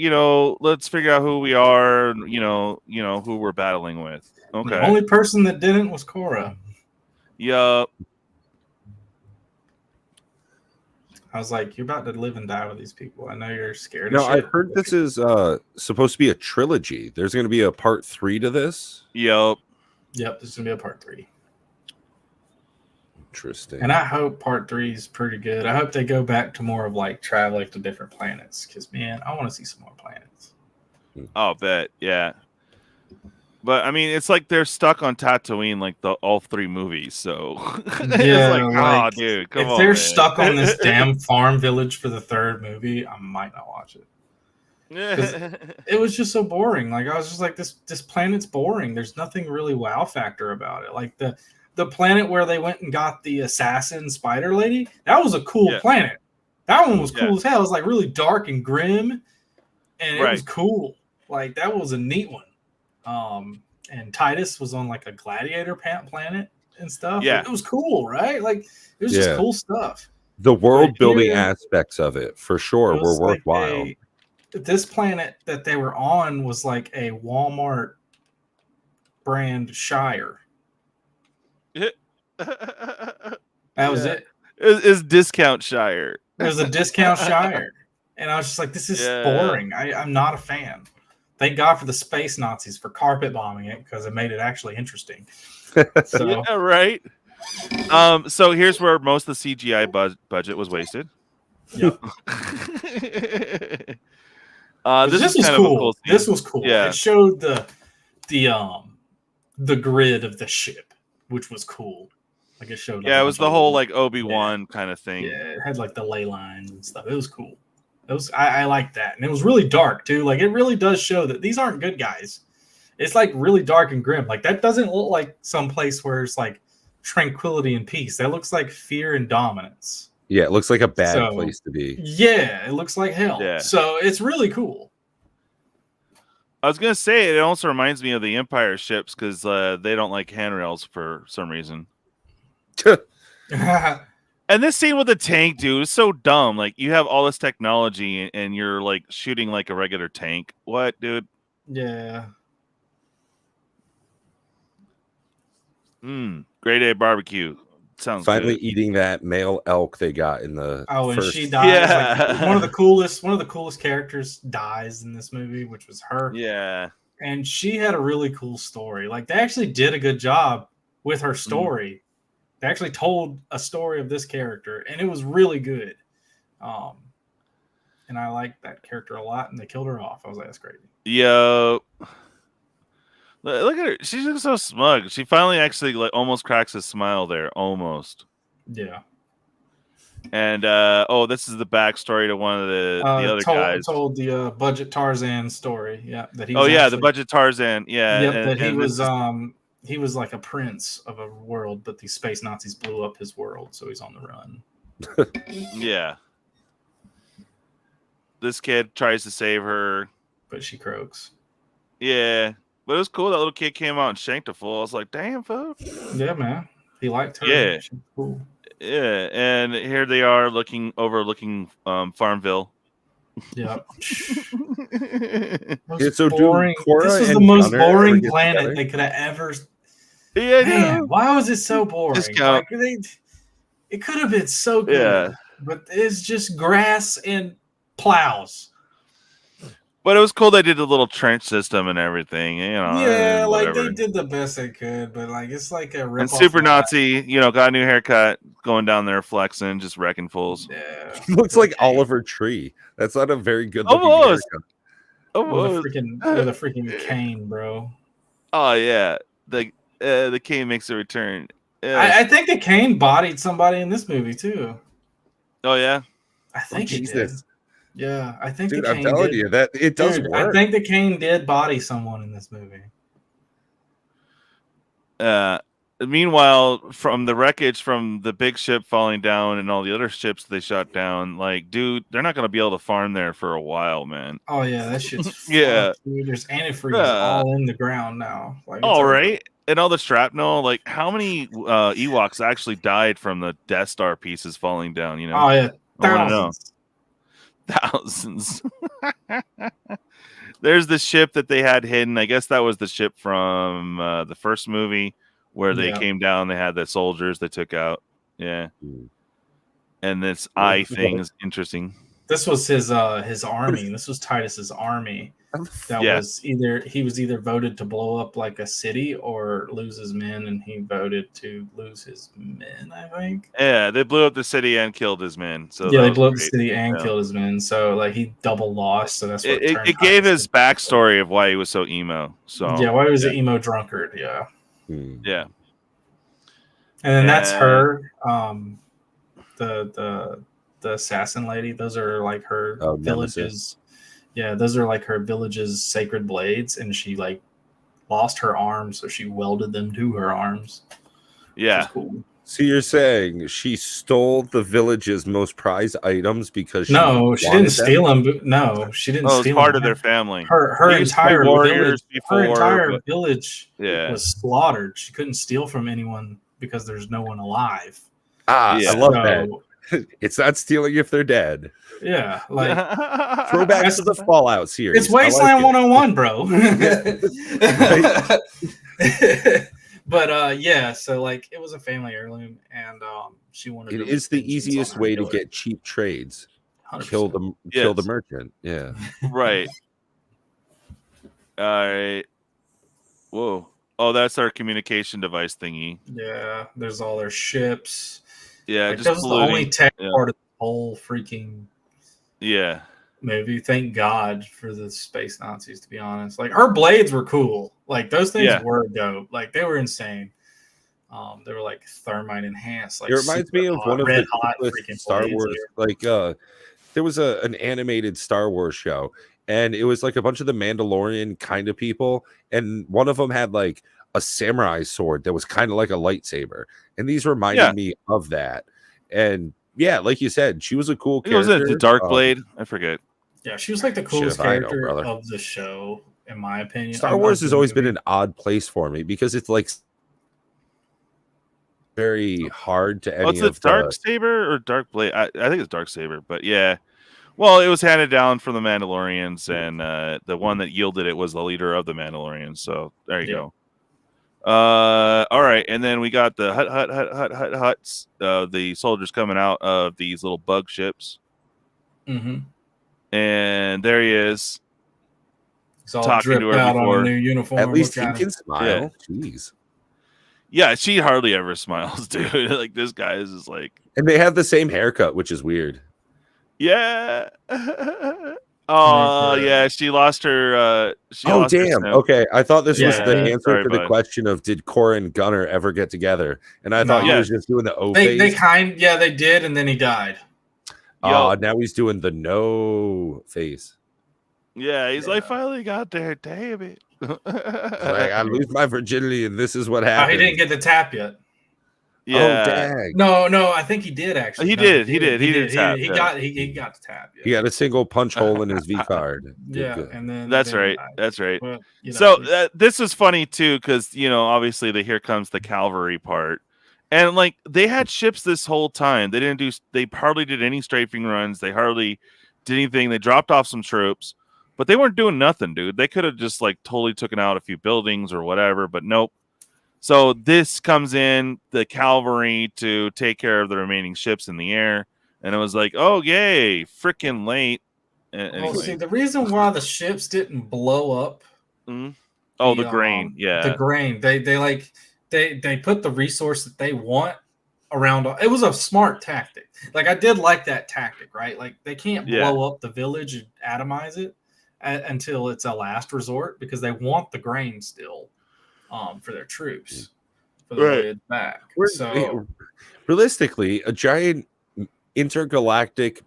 C: let's figure out who we are, and, who we're battling with. Okay.
D: The only person that didn't was Qore.
C: Yup.
D: I was like, you're about to live and die with these people. I know you're scared.
B: No,
D: of shit.
B: I've heard this is supposed to be a trilogy. There's going to be a part 3 to this.
C: Yup.
D: Yep, there's gonna be a part 3.
B: Interesting.
D: And I hope part 3 is pretty good. I hope they go back to more of like traveling to different planets. Because man, I want to see some more planets.
C: I'll bet. Yeah. But I mean, it's like they're stuck on Tatooine, like all 3 movies. So
D: Yeah,
C: it's like, oh, dude, come
D: if
C: on.
D: they're
C: man.
D: stuck on this damn farm village for the 3rd movie, I might not watch it. It was just so boring. Like I was just like, this planet's boring. There's nothing really wow factor about it. Like the planet where they went and got the assassin spider lady, that was a cool planet. That one was cool as hell. It was like really dark and grim, and it was cool. Like that was a neat one. And Titus was on like a gladiator planet and stuff.
C: Yeah,
D: like, it was cool, right? Like it was just cool stuff.
B: The world building aspects of it, for sure, were worthwhile.
D: This planet that they were on was like a Walmart brand Shire. That was it.
C: It's Discount Shire.
D: It was a Discount Shire. And I was just like, this is boring. I'm not a fan. Thank God for the space Nazis for carpet bombing it, because it made it actually interesting. So.
C: Yeah, right. So here's where most of the CGI budget was wasted.
D: Yep.
C: This
D: was
C: kind
D: cool.
C: Of a cool scene.
D: This was cool.
C: Yeah.
D: It showed the grid of the ship, which was cool. Like it showed.
C: It was the whole like Obi-Wan kind of thing.
D: Yeah, it had like the ley lines and stuff. It was cool. I liked that, and it was really dark too. Like it really does show that these aren't good guys. It's like really dark and grim. Like that doesn't look like some place where it's like tranquility and peace. That looks like fear and dominance.
B: Yeah, it looks like a bad place to be.
D: Yeah, it looks like hell.
C: Yeah.
D: So it's really cool.
C: I was gonna say it also reminds me of the Empire ships because they don't like handrails for some reason. And this scene with the tank, dude, is so dumb. Like you have all this technology and you're like shooting like a regular tank. What, dude?
D: Yeah.
C: Great day barbecue. Sounds
B: finally
C: good.
B: eating that male elk they got in the
D: and
B: first.
D: she dies. Like, one of the coolest characters dies in this movie, which was her.
C: Yeah.
D: And she had a really cool story. Like they actually did a good job with her story. They actually told a story of this character, and it was really good. And I liked that character a lot, and they killed her off. I was like, that's crazy.
C: Yo. Look at her. She's looking so smug. She finally actually like almost cracks a smile there. Almost.
D: Yeah.
C: And this is the backstory to one of the other guys.
D: Told the Budget Tarzan story. Yeah. That he
C: was the Budget Tarzan. Yeah.
D: Yep, that he was like a prince of a world, but these space Nazis blew up his world, so he's on the run.
C: Yeah. This kid tries to save her,
D: but she croaks.
C: Yeah. But it was cool. That little kid came out and shanked a fool. I was like, damn, fool.
D: Yeah, man. He liked her.
C: Yeah.
D: She was cool.
C: Yeah. And here they are overlooking Farmville.
D: Yeah.
B: It's so
D: boring. This was the most boring planet they could have ever.
C: Yeah,
D: man, why was it so boring?
C: Like,
D: it could have been so good.
C: Yeah.
D: But it's just grass and plows.
C: But it was cool they did the little trench system and everything,
D: Yeah, like they did the best they could, but like it's like a rip.
C: And Super Nazi, got a new haircut, going down there flexing, just wrecking fools.
D: Yeah,
B: looks like Oliver Tree. That's not a very good looking haircut.
C: Almost.
D: With a freaking cane, bro.
C: Oh yeah, the cane makes a return.
D: Yeah. I think the cane bodied somebody in this movie too.
C: Oh yeah,
D: I think it did. Yeah, I think.
B: Dude,
D: the cane
B: I'm telling you that it does work.
D: I think the cane did body someone in this movie.
C: Meanwhile, from the wreckage from the big ship falling down and all the other ships they shot down, like, dude, they're not gonna be able to farm there for a while, man.
D: Oh yeah, that shit's
C: yeah.
D: Dude, there's antifreeze all in the ground now. Like,
C: all right. And all the shrapnel, like how many Ewoks actually died from the Death Star pieces falling down?
D: Oh yeah,
C: I want to know.
D: Thousands.
C: Thousands. There's the ship that they had hidden. I guess that was the ship from the first movie where they came down. They had the soldiers they took out. Yeah. And this eye thing is interesting.
D: This was his army. This was Titus's army. That was he was either voted to blow up like a city or lose his men, and he voted to lose his men, I think.
C: Yeah, they blew up the city and killed his men. So
D: yeah, they blew up the city and killed his men. So like he double lost. So that's what
C: it gave his backstory of why he was so emo. So
D: yeah, why he was an emo drunkard? Yeah,
C: yeah.
D: And then that's her. The assassin lady. Those are like her villages. Yeah, those are like her village's sacred blades, and she like lost her arms, so she welded them to her arms.
C: Yeah.
D: Cool.
B: So you're saying she stole the village's most prized items because she
D: didn't steal them. No, she didn't steal them.
C: Part of their family.
D: Her entire village was slaughtered. She couldn't steal from anyone because there's no one alive.
B: I love that. It's not stealing if they're dead.
D: Yeah, like
B: throwback to the Fallout series.
D: It's Wasteland 101, bro. But yeah, so like it was a family heirloom, and she wanted.
B: It is the easiest way to get cheap trades.
D: 100%.
B: Kill the merchant. Yeah.
C: Right. All right. Whoa. Oh, that's our communication device thingy.
D: Yeah, there's all their ships.
C: Yeah,
D: like, that was the only tech part of the whole freaking movie. Thank God for the space Nazis, to be honest. Like her blades were cool. Like those things were dope. Like they were insane. They were like thermite enhanced. Like
B: it reminds me of one of the coolest Star Wars. Like there was an animated Star Wars show, and it was like a bunch of the Mandalorian kind of people, and one of them had like a samurai sword that was kind of like a lightsaber, and these reminded me of that. And yeah, like you said, she was a cool character.
C: Was it the Dark Blade? I forget.
D: Yeah, she was like the coolest character of the show, in my opinion.
B: Star Wars has always been an odd place for me because it's like very hard to.
C: What's it, Dark Saber or Dark Blade? I think it's Dark Saber, but yeah. Well, it was handed down from the Mandalorians, and the one that yielded it was the leader of the Mandalorians. So there you go. All right, and then we got the huts. The soldiers coming out of these little bug ships.
D: Mm-hmm.
C: And there he is.
D: He's all talking to her out on a new uniform.
B: At least he can smile. Jeez.
C: Yeah, she hardly ever smiles, dude. Like this guy is just like.
B: And they have the same haircut, which is weird.
C: Yeah. Oh yeah, she lost her.
B: Damn. Okay, I thought this was the answer to the question of did Qore and Gunnar ever get together, and I thought he was just doing the O face.
D: They did, and then he died.
B: Oh, now he's doing the no face.
C: Yeah, he's like, finally got there. Damn it!
B: Like, I lose my virginity, and this is what happened.
D: He didn't get the tap yet.
C: Yeah.
B: Oh, dang.
D: No, I think he did actually.
C: He did. He got
D: the tap. Yeah.
B: He got a single punch hole in his V card.
D: And then
C: that's right. But, so this is funny too, because obviously here comes the cavalry part, and like they had ships this whole time. They hardly did any strafing runs. They hardly did anything. They dropped off some troops, but they weren't doing nothing, dude. They could have just like totally taken out a few buildings or whatever, but nope. So this comes in, the cavalry, to take care of the remaining ships in the air. And it was like, oh, yay, freaking late. Anyway.
D: See, the reason why the ships didn't blow up.
C: Mm-hmm. Oh, the grain. Yeah.
D: The grain. They put the resource that they want around. It was a smart tactic. Like, I did like that tactic, right? Like, they can't blow up the village and atomize it until it's a last resort because they want the grain still. For their troops, for the way back. So,
B: realistically, a giant intergalactic,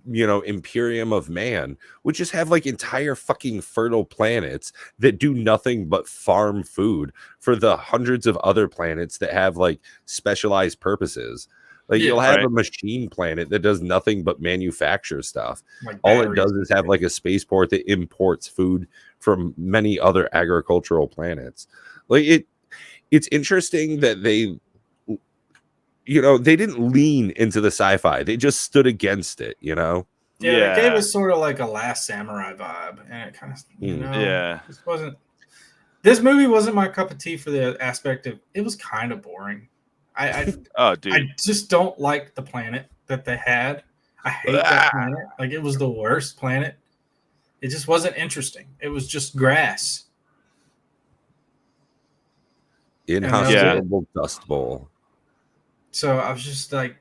B: imperium of man would just have like entire fucking fertile planets that do nothing but farm food for the hundreds of other planets that have like specialized purposes. Like you'll have a machine planet that does nothing but manufacture stuff. Like all it does is have like a spaceport that imports food from many other agricultural planets. Like it's interesting that they they didn't lean into the sci-fi. They just stood against it,
D: Yeah, it gave us sort of like a Last Samurai vibe, and it kind of,
C: Yeah.
D: this wasn't. This movie wasn't my cup of tea for the aspect of it was kind of boring.
C: Oh, dude.
D: I just don't like the planet that they had. I hate that planet. Like, it was the worst planet. It just wasn't interesting. It was just grass.
B: Inhospitable Dust Bowl.
D: So I was just like,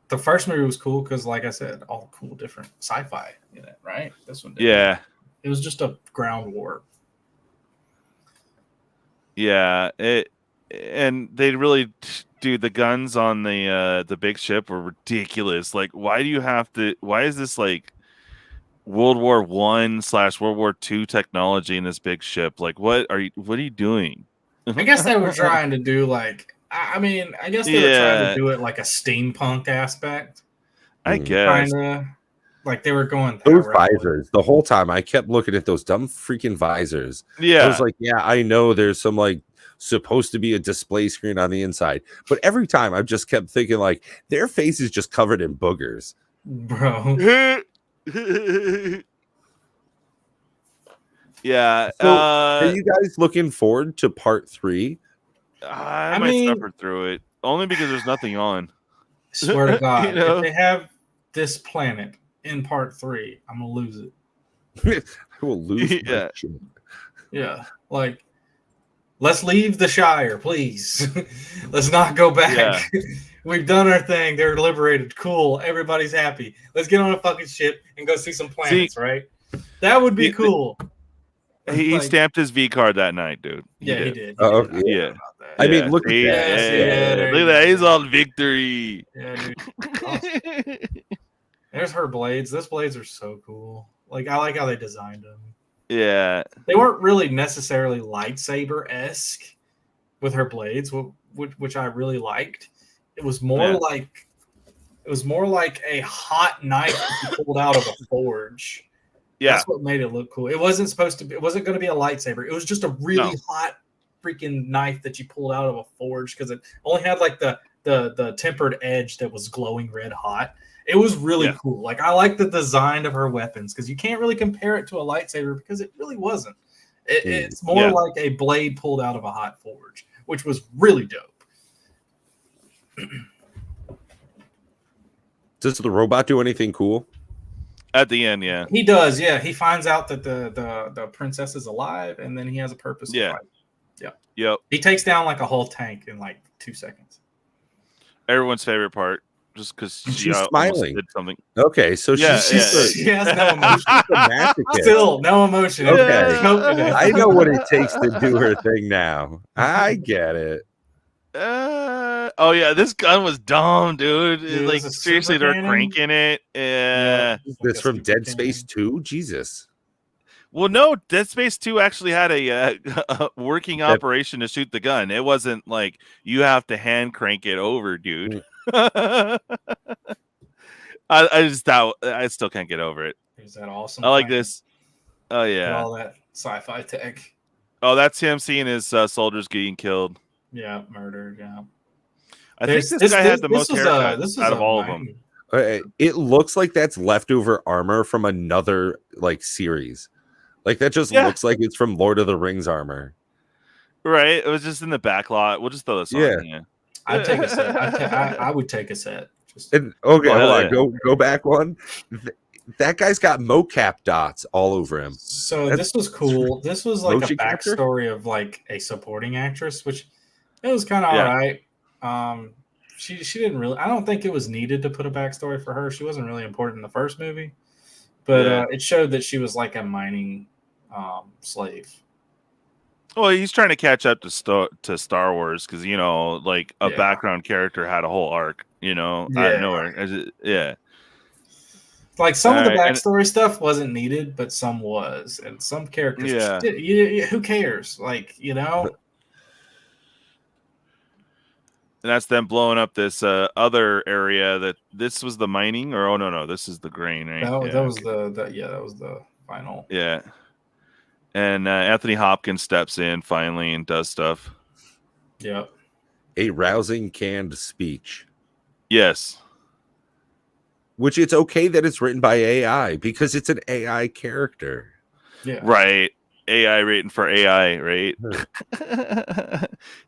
D: the first movie was cool because, like I said, all cool different sci-fi in it, right? This one didn't.
C: Yeah.
D: It was just a ground war.
C: Yeah, and they really, dude, the guns on the big ship were ridiculous. Like, why is this like World War I/World War II technology in this big ship? Like, what are you doing?
D: I guess they were trying to do like, I guess they were trying to do it like a steampunk aspect.
C: I guess.
D: Kinda, like they were going
B: those visors the whole time. I kept looking at those dumb freaking visors.
C: Yeah,
B: I was like, yeah, I know there's some like supposed to be a display screen on the inside, but every time I just kept thinking like their face is just covered in boogers,
D: bro.
C: Yeah.
B: So, are you guys looking forward to part 3?
C: I might suffer through it only because there's nothing on.
D: Swear to God, if they have this planet in part 3, I'm gonna lose it.
B: I will lose.
C: Yeah.
D: Yeah, like, let's leave the Shire, please. Let's not go back. Yeah. We've done our thing. They're liberated. Cool. Everybody's happy. Let's get on a fucking ship and go see some planets, right? That would be cool.
C: He stamped his V card that night, dude.
D: He did.
B: Oh,
C: yeah.
B: I mean, look at that.
C: Yeah, look at that. He's on victory.
D: Yeah, dude. Awesome. There's her blades. Those blades are so cool. Like, I like how they designed them.
C: Yeah.
D: They weren't really necessarily lightsaber-esque with her blades, which I really liked. It was more like a hot knife pulled out of a forge.
C: Yeah,
D: that's what made it look cool. It wasn't supposed to be. It wasn't going to be a lightsaber. It was just a really hot freaking knife that you pulled out of a forge because it only had like the tempered edge that was glowing red hot. It was really cool. Like, I like the design of her weapons because you can't really compare it to a lightsaber because it really wasn't. It's more like a blade pulled out of a hot forge, which was really dope.
B: Does the robot do anything cool?
C: At the end, yeah.
D: He does, yeah. He finds out that the princess is alive, and then he has a purpose to fight. Yeah.
C: Yep.
D: He takes down like a whole tank in like 2 seconds.
C: Everyone's favorite part, just because
B: she's smiling.
C: Did something.
B: Okay, so she
D: has no emotion. Still no emotion.
B: Okay. I know what it takes to do her thing now. I get it.
C: Oh yeah, this gun was dumb, dude. Like, seriously, they're cranking it. Yeah.
B: This from Dead Space 2? Jesus.
C: Well, no, Dead Space 2 actually had a working operation to shoot the gun. It wasn't like you have to hand crank it over, dude. I still can't get over it.
D: Is that awesome?
C: I like this. Oh yeah,
D: all that sci-fi tech.
C: Oh, that's him seeing his soldiers getting killed.
D: Yeah, murdered. Yeah.
C: I think this guy had the most haircuts out of all of them.
B: It looks like that's leftover armor from another like series. Like, that just looks like it's from Lord of the Rings armor.
C: Right. It was just in the back lot. We'll just throw this on.
B: Yeah.
D: I'd take a set. I would take a set.
B: Okay, hold on. Go back one. That guy's got mocap dots all over him.
D: So this was cool. This was like a backstory of like a supporting actress, which it was kind of all right. She didn't really. I don't think it was needed to put a backstory for her. She wasn't really important in the first movie, but it showed that she was like a mining slave.
C: Well, he's trying to catch up to Star Wars because, you know, like a background character had a whole arc, you know, out of nowhere.
D: Like, some of the backstory stuff wasn't needed, but some was, and some characters. Who cares? Like, you know.
C: And that's them blowing up this other area that this was the mining, or no, this is the grain, right?
D: That was the final.
C: Yeah. And Anthony Hopkins steps in finally and does stuff.
D: Yep.
B: A rousing canned speech.
C: Yes.
B: Which it's okay that it's written by AI because it's an AI character.
D: Yeah.
C: Right. AI written for AI, right?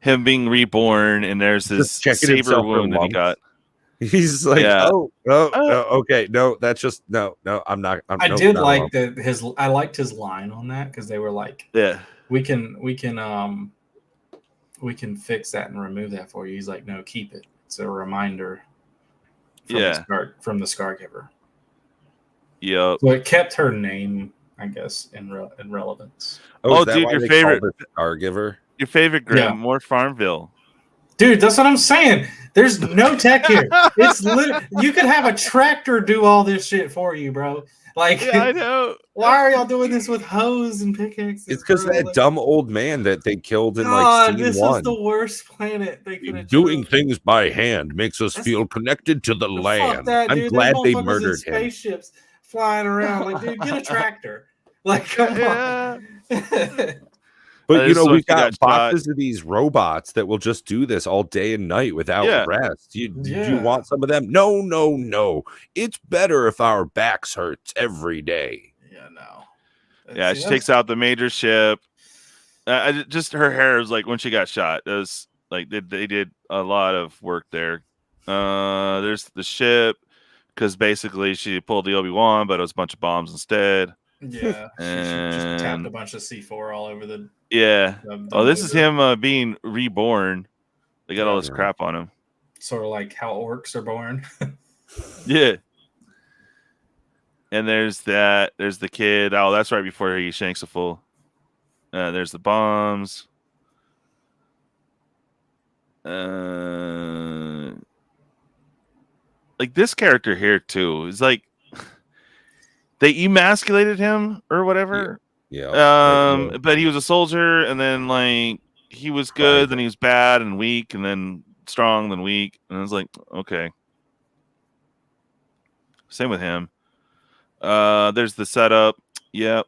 C: Him being reborn, and there's this
B: Just checking
C: saber
B: himself for
C: wound that he
B: lumps.
C: got.
B: He's like,
C: Yeah.
B: no, okay, no, that's just no, I'm not.
D: I
B: nope,
D: did
B: not
D: like
B: alone.
D: I liked his line on that because they were like,
C: Yeah.
D: we can fix that and remove that for you. He's like, no, keep it. It's a reminder from the Scargiver.
C: Yep.
D: So it kept her name, I guess, in relevance.
B: Oh, is
C: Oh,
B: that
C: dude,
B: why
C: your
B: they
C: favorite-
B: call it Stargiver?
C: Your favorite Grim,
D: Yeah.
C: more Farmville.
D: Dude, that's what I'm saying. There's no tech here. It's you could have a tractor do all this shit for you, bro. Like,
C: Yeah, I know.
D: why are y'all doing this with hose and pickaxes?
B: It's because
D: bro?
B: that
D: Like,
B: dumb old man that they killed in
D: God,
B: like scene
D: this
B: one.
D: is the worst planet they could have
B: Doing
D: chosen.
B: things by hand makes us feel connected to the
D: Fuck
B: land.
D: that,
B: I'm
D: dude.
B: glad
D: There's
B: they
D: motherfuckers in
B: murdered him.
D: spaceships flying around. Like, dude, get a tractor. Like, come
C: Yeah.
D: on.
B: But you
C: This
B: know,
C: is when
B: we've
C: she
B: got
C: got shot.
B: boxes of these robots that will just do this all day and night without
C: Yeah.
B: rest. Do you
D: Yeah.
B: want some of them? No. It's better if our backs hurts every day.
D: Yeah, no.
C: Yeah, she takes out the major ship. Just her hair is like when she got shot. It was like they did a lot of work there. There's the ship because basically she pulled the Obi-Wan, but it was a bunch of bombs instead.
D: Yeah, she just tapped
C: And
D: a bunch of C4 all over the.
C: yeah.
D: the
C: Oh, this is
D: motor.
C: him being reborn. They got all this
B: Yeah.
C: crap on him.
D: Sort of like how orcs are born.
C: Yeah. And there's the kid. Oh, that's right before he shanks a fool. There's the bombs. Like this character here too is like they emasculated him or whatever.
B: Yeah.
C: But he was a soldier, and then like he was good, then he was bad and weak, and then strong, then weak, and I was like, okay. Same with him. There's the setup. Yep.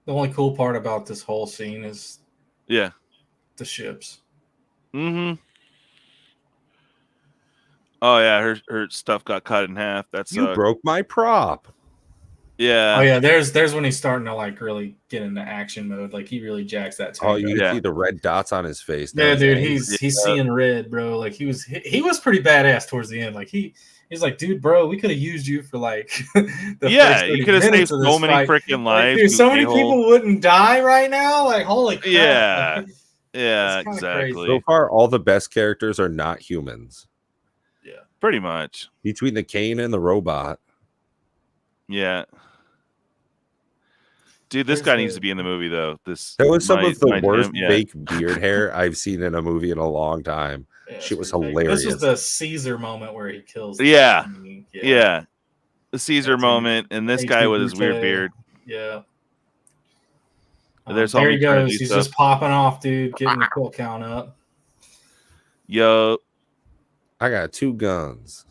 D: The only cool part about this whole scene is
C: Yeah.
D: the ships.
C: Mm-hmm. Oh yeah, her stuff got cut in half. That's
B: You broke my prop.
C: Yeah.
D: Oh yeah, there's when he's starting to like really get into action mode. Like he really jacks that tank.
B: Oh, you can see the red dots on his face.
D: Yeah,
B: Now
D: dude,
B: angry.
D: he's seeing red, bro. Like he was pretty badass towards the end. Like he's like, dude, bro, we could have used you for like the first
C: you
D: 30
C: could have saved
D: minutes of
C: so
D: this
C: many
D: fight.
C: freaking
D: Like,
C: lives.
D: dude, so many
C: a-hole.
D: people wouldn't die right now. Like, holy crap.
C: Yeah.
D: Like,
C: Yeah,
D: it's kinda
C: exactly.
B: So far, all the best characters are not humans.
D: yeah.
C: Pretty much.
B: Between the cane and the robot.
C: Yeah. Dude, this
D: There's
C: guy
D: the-
C: needs to be in the movie though. This
B: That was some
C: my-
B: of the
C: my
B: worst
C: Jim, yeah.
B: fake beard hair I've seen in a movie in a long time.
D: Yeah,
B: Shit was
D: pretty fake.
B: hilarious.
D: This was the Caesar moment where he kills.
C: Yeah.
D: Yeah.
C: Yeah. The Caesar
D: That's
C: moment, and this guy with his weird beard.
D: Yeah.
C: There's
D: there
C: all
D: he
C: me trying to
D: goes.
C: do
D: He's
C: stuff.
D: just popping off, dude, getting the kill count up.
C: Yo.
B: I got 2 guns.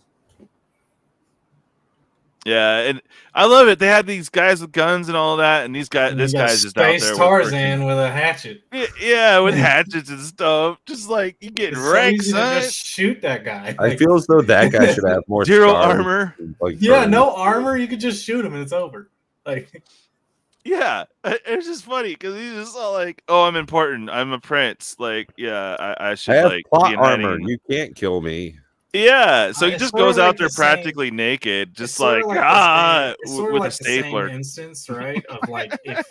C: Yeah, and I love it. They had these guys with guns and all that, and this
D: And you
C: guy's
D: got
C: just out
D: Space
C: there
D: Tarzan with a hatchet.
C: Yeah, with hatchets and stuff. Just like you getting
D: It's so
C: wrecked,
D: easy to
C: son.
D: just shoot that guy.
B: I
D: Like,
B: feel as though that guy should have more
C: Zero
B: scars
C: armor.
B: and, like,
D: yeah,
B: burns.
D: no armor. You could just shoot him and it's over. Like,
C: Yeah, it's just funny because he's just all like, "Oh, I'm important. I'm a prince. Like, yeah, I should
B: I have
C: like
B: plot
C: be in
B: armor.
C: hiding."
B: You can't kill me.
C: Yeah, so he
D: It's
C: just
D: sorta
C: goes out
D: like
C: there
D: the same-
C: practically naked, just
D: it's sorta
C: like,
D: it's sorta
C: with
D: like
C: a
D: the same
C: stapler.
D: instance, right? Of like, if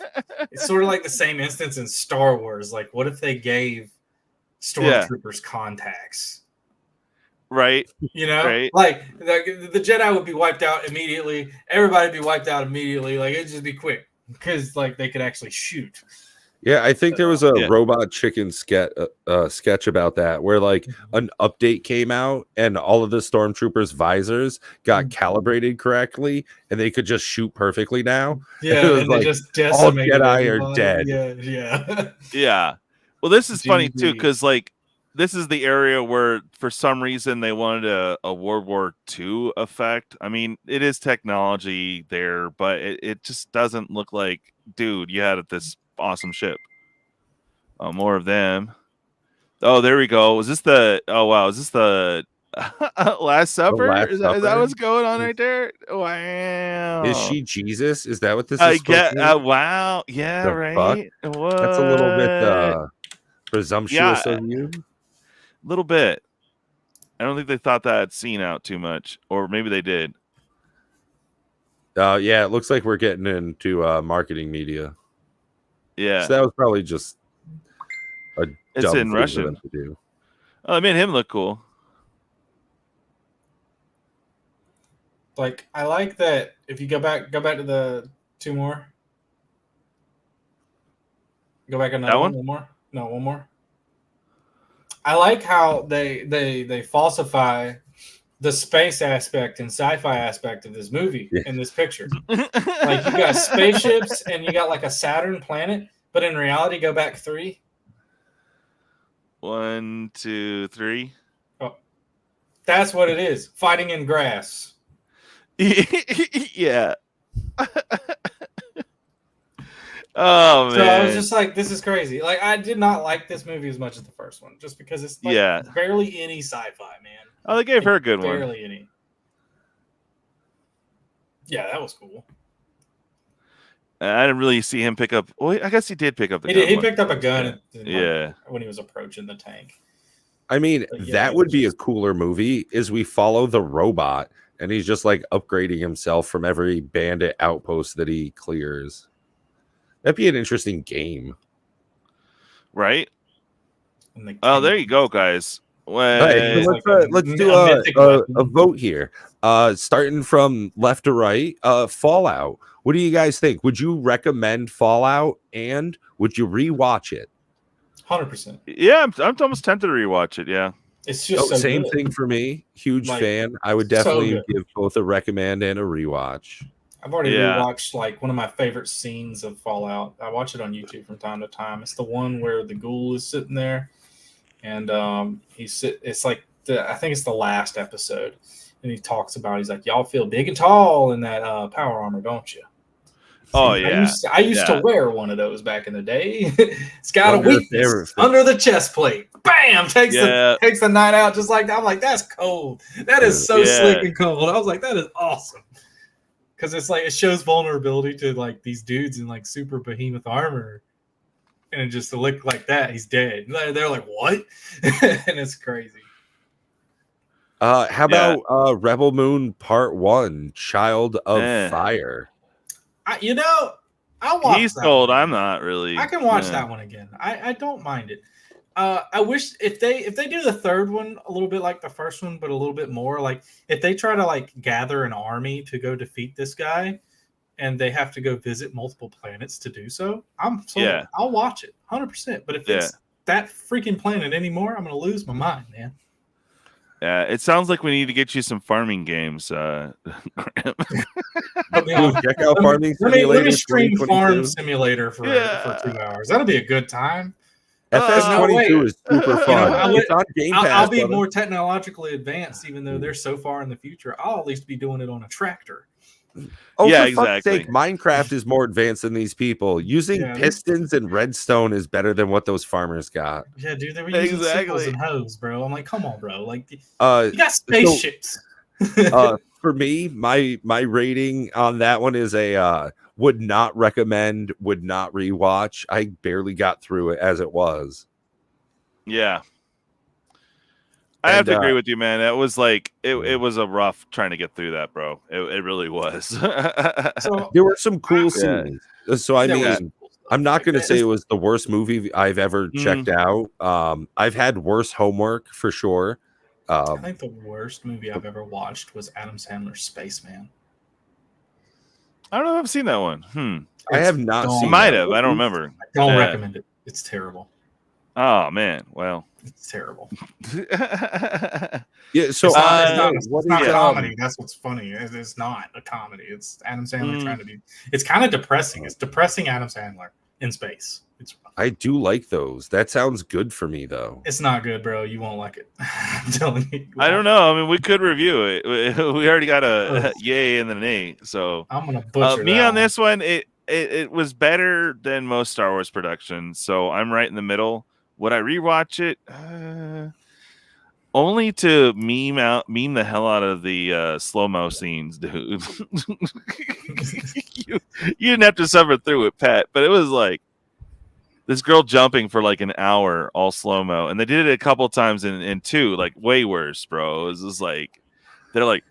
D: it's sort of like the same instance in Star Wars. Like, what if they gave stormtroopers contacts?
C: Right?
D: You know,
C: Right.
D: like the Jedi would be wiped out immediately. Everybody would be wiped out immediately. Like it'd just be quick because like they could actually shoot.
B: Yeah, I think there was a
C: Yeah.
B: robot chicken sketch about that where like an update came out and all of the stormtroopers' visors got calibrated correctly and they could just shoot perfectly now.
D: Yeah,
B: It was
D: and they
B: like,
D: just decimated
B: Jedi are
D: everybody.
B: dead.
D: Yeah.
C: Yeah. Well, this is funny too
D: GG.
C: because like this is the area where for some reason they wanted a World War II effect. I mean, it is technology there, but it just doesn't look like, dude, you had this awesome ship. More of them. Oh, there we go. Was this the? Oh wow, is this the Last Supper?
B: Last
C: Is that
B: Supper?
C: what's going on right there? Wow.
B: Is she Jesus? Is that what this
C: I
B: is?
C: get.
B: Supposed to be?
C: Wow. Yeah.
B: The
C: Right. What?
B: That's a little bit presumptuous
C: Yeah.
B: of you.
C: A little bit. I don't think they thought that scene out too much, or maybe they did.
B: Yeah, it looks like we're getting into marketing media.
C: Yeah.
B: So that was probably just a
C: It's
B: dumb
C: in
B: thing for
C: Russian.
B: them to do.
C: Oh, it made him look cool.
D: Like, I like that. If you go back to the two more. Go back another
C: one?
D: one more. No, one more. I like how they falsify the space aspect and sci-fi aspect of this movie in this picture. Like, you got spaceships and you got like a Saturn planet, but in reality, go back 3.
C: 1, 2, 3.
D: Oh, that's what it is. Fighting in grass.
C: Yeah. Oh man.
D: So I was just like, this is crazy. Like, I did not like this movie as much as the first one, just because it's like barely any sci-fi, man.
C: Oh, they gave her a good one.
D: Barely any. Yeah, that was cool.
C: I didn't really see him pick up. Well, I guess he did pick up the gun.
D: He picked up a gun
C: when
D: he was approaching the tank.
B: I mean, that would be a cooler movie is we follow the robot and he's just like upgrading himself from every bandit outpost that he clears. That'd be an interesting game.
C: Right? Oh, there you go, guys.
B: Hey, let's do a vote here. Starting from left to right, Fallout. What do you guys think? Would you recommend Fallout and would you rewatch it?
D: 100%.
C: Yeah, I'm almost tempted to rewatch it. Yeah.
D: It's just so
B: same
D: good.
B: thing for me. Huge fan. I would definitely give both a recommend and a rewatch.
D: I've already rewatched like one of my favorite scenes of Fallout. I watch it on YouTube from time to time. It's the one where the ghoul is sitting there, and it's like I think it's the last episode, and he talks about he's like, y'all feel big and tall in that power armor, don't you?
C: Oh yeah,
D: I used to wear one of those back in the day. It's got a weakness under the chest plate. Bam! Takes the night out just like that. I'm like, that's cold. That is so slick and cold. I was like, that is awesome. Because it's like it shows vulnerability to like these dudes in like super behemoth armor, and it just look like that, he's dead. They're like, what? And it's crazy.
B: How about Rebel Moon Part 1, Child of Fire?
D: I'll watch.
C: He's told I'm not really.
D: I can watch that one again. I don't mind it. I wish if they do the third one a little bit like the first one, but a little bit more like if they try to like gather an army to go defeat this guy, and they have to go visit multiple planets to do so. I'll watch it 100%. But if it's that freaking planet anymore, I'm gonna lose my mind, man.
C: Yeah, it sounds like we need to get you some farming games.
B: Check out Farming Simulator.
D: Let me stream Farm Simulator for 2 hours. That'll be a good time.
B: FS22 is super fun. It's on Game Pass.
D: I'll be more technologically advanced, even though they're so far in the future. I'll at least be doing it on a tractor.
B: Oh, yeah, for fuck's sake, Minecraft is more advanced than these people. Using pistons and redstone is better than what those farmers got.
D: Yeah, dude, they were using sickles and hoes, bro. I'm like, come on, bro. Like, you got spaceships.
B: For me, my rating on that one is a would not recommend, would not rewatch. I barely got through it as it was.
C: Yeah. I have to agree with you, man. It was like it was a rough trying to get through that, bro. It really was.
B: So, there were some cool scenes. So I mean, I'm not going to say it was the worst movie I've ever checked out. I've had worse homework for sure.
D: I think the worst movie I've ever watched was Adam Sandler's Spaceman.
C: I don't know if I've seen that one.
B: I have not seen.
C: Might have. I don't remember.
D: I don't recommend it. It's terrible.
C: Oh man, well,
D: it's terrible.
B: Yeah, so
D: it's not a comedy. That's what's funny. It's not a comedy. It's Adam Sandler trying to be. It's kind of depressing. It's depressing Adam Sandler in space.
B: I do like those. That sounds good for me, though.
D: It's not good, bro. You won't like it. I'm telling you.
C: I don't know. I mean, we could review it. We already got a yay and an A. So
D: I'm gonna butcher
C: me
D: that
C: on this one. It was better than most Star Wars productions. So I'm right in the middle. Would I rewatch it? Only to meme the hell out of the slow-mo scenes, dude. you didn't have to suffer through it, Pat, but it was like this girl jumping for like an hour, all slow-mo, and they did it a couple times in 2, like way worse, bro. It was just like they're like,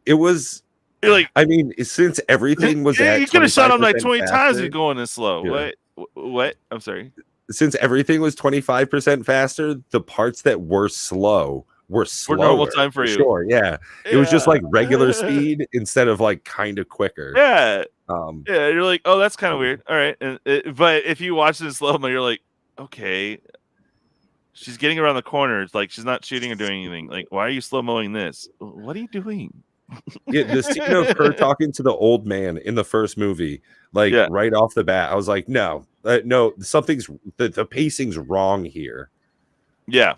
B: It was.
C: like,
B: I mean, since everything was
C: you could have shot him like 20
B: faster,
C: times if you're going this slow.
B: Yeah.
C: What? I'm sorry.
B: Since everything was 25% faster, the parts that were slow were slower.
C: For normal time for you.
B: Sure, yeah. It was just like regular speed instead of like kind of quicker.
C: Yeah.
B: Yeah,
C: you're like, oh, that's kind of weird. All right. But if you watch this slow-mo, you're like, okay. She's getting around the corner. It's like she's not shooting or doing anything. Like, why are you slow-moing this? What are you doing?
B: Yeah, the scene of her talking to the old man in the first movie, like right off the bat, I was like, no, something's the pacing's wrong here.
C: Yeah.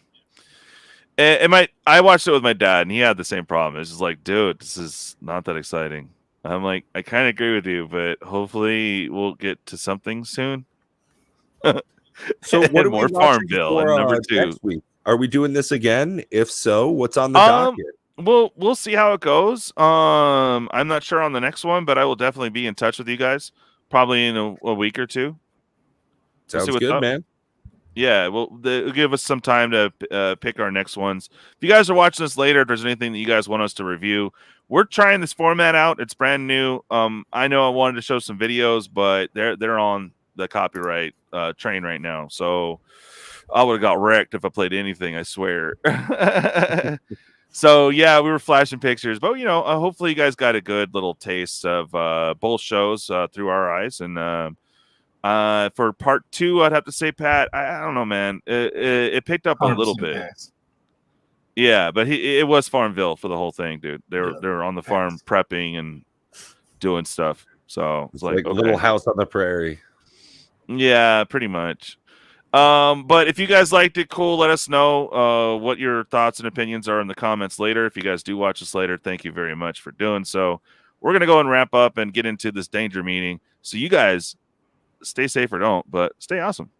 C: And I watched it with my dad, and he had the same problem. It's just like, dude, this is not that exciting. I'm like, I kind of agree with you, but hopefully we'll get to something soon.
B: So what are
C: more
B: we watching
C: Farmville
B: for,
C: and number 2
B: next week? Are we doing this again? If so, what's on the docket?
C: We'll see how it goes. I'm not sure on the next one, but I will definitely be in touch with you guys probably in a week or 2.
B: Sounds good, man.
C: Yeah, well, it'll give us some time to pick our next ones. If you guys are watching this later, if there's anything that you guys want us to review, we're trying this format out. It's brand new. I know I wanted to show some videos, but they're on the copyright train right now. So I would have got wrecked if I played anything, I swear. So yeah, we were flashing pictures, but hopefully you guys got a good little taste of both shows through our eyes. And for part 2, I'd have to say, Pat, I don't know, man. It picked up a little bit.
D: Pass.
C: Yeah, but it was Farmville for the whole thing, dude. They were on the farm prepping and doing stuff. So it's like
B: a Little House on the Prairie.
C: Yeah, pretty much. But if you guys liked it, cool. Let us know what your thoughts and opinions are in the comments later. If you guys do watch this later, thank you very much for doing so. We're gonna go and wrap up and get into this danger meeting. So you guys stay safe or don't, but stay awesome.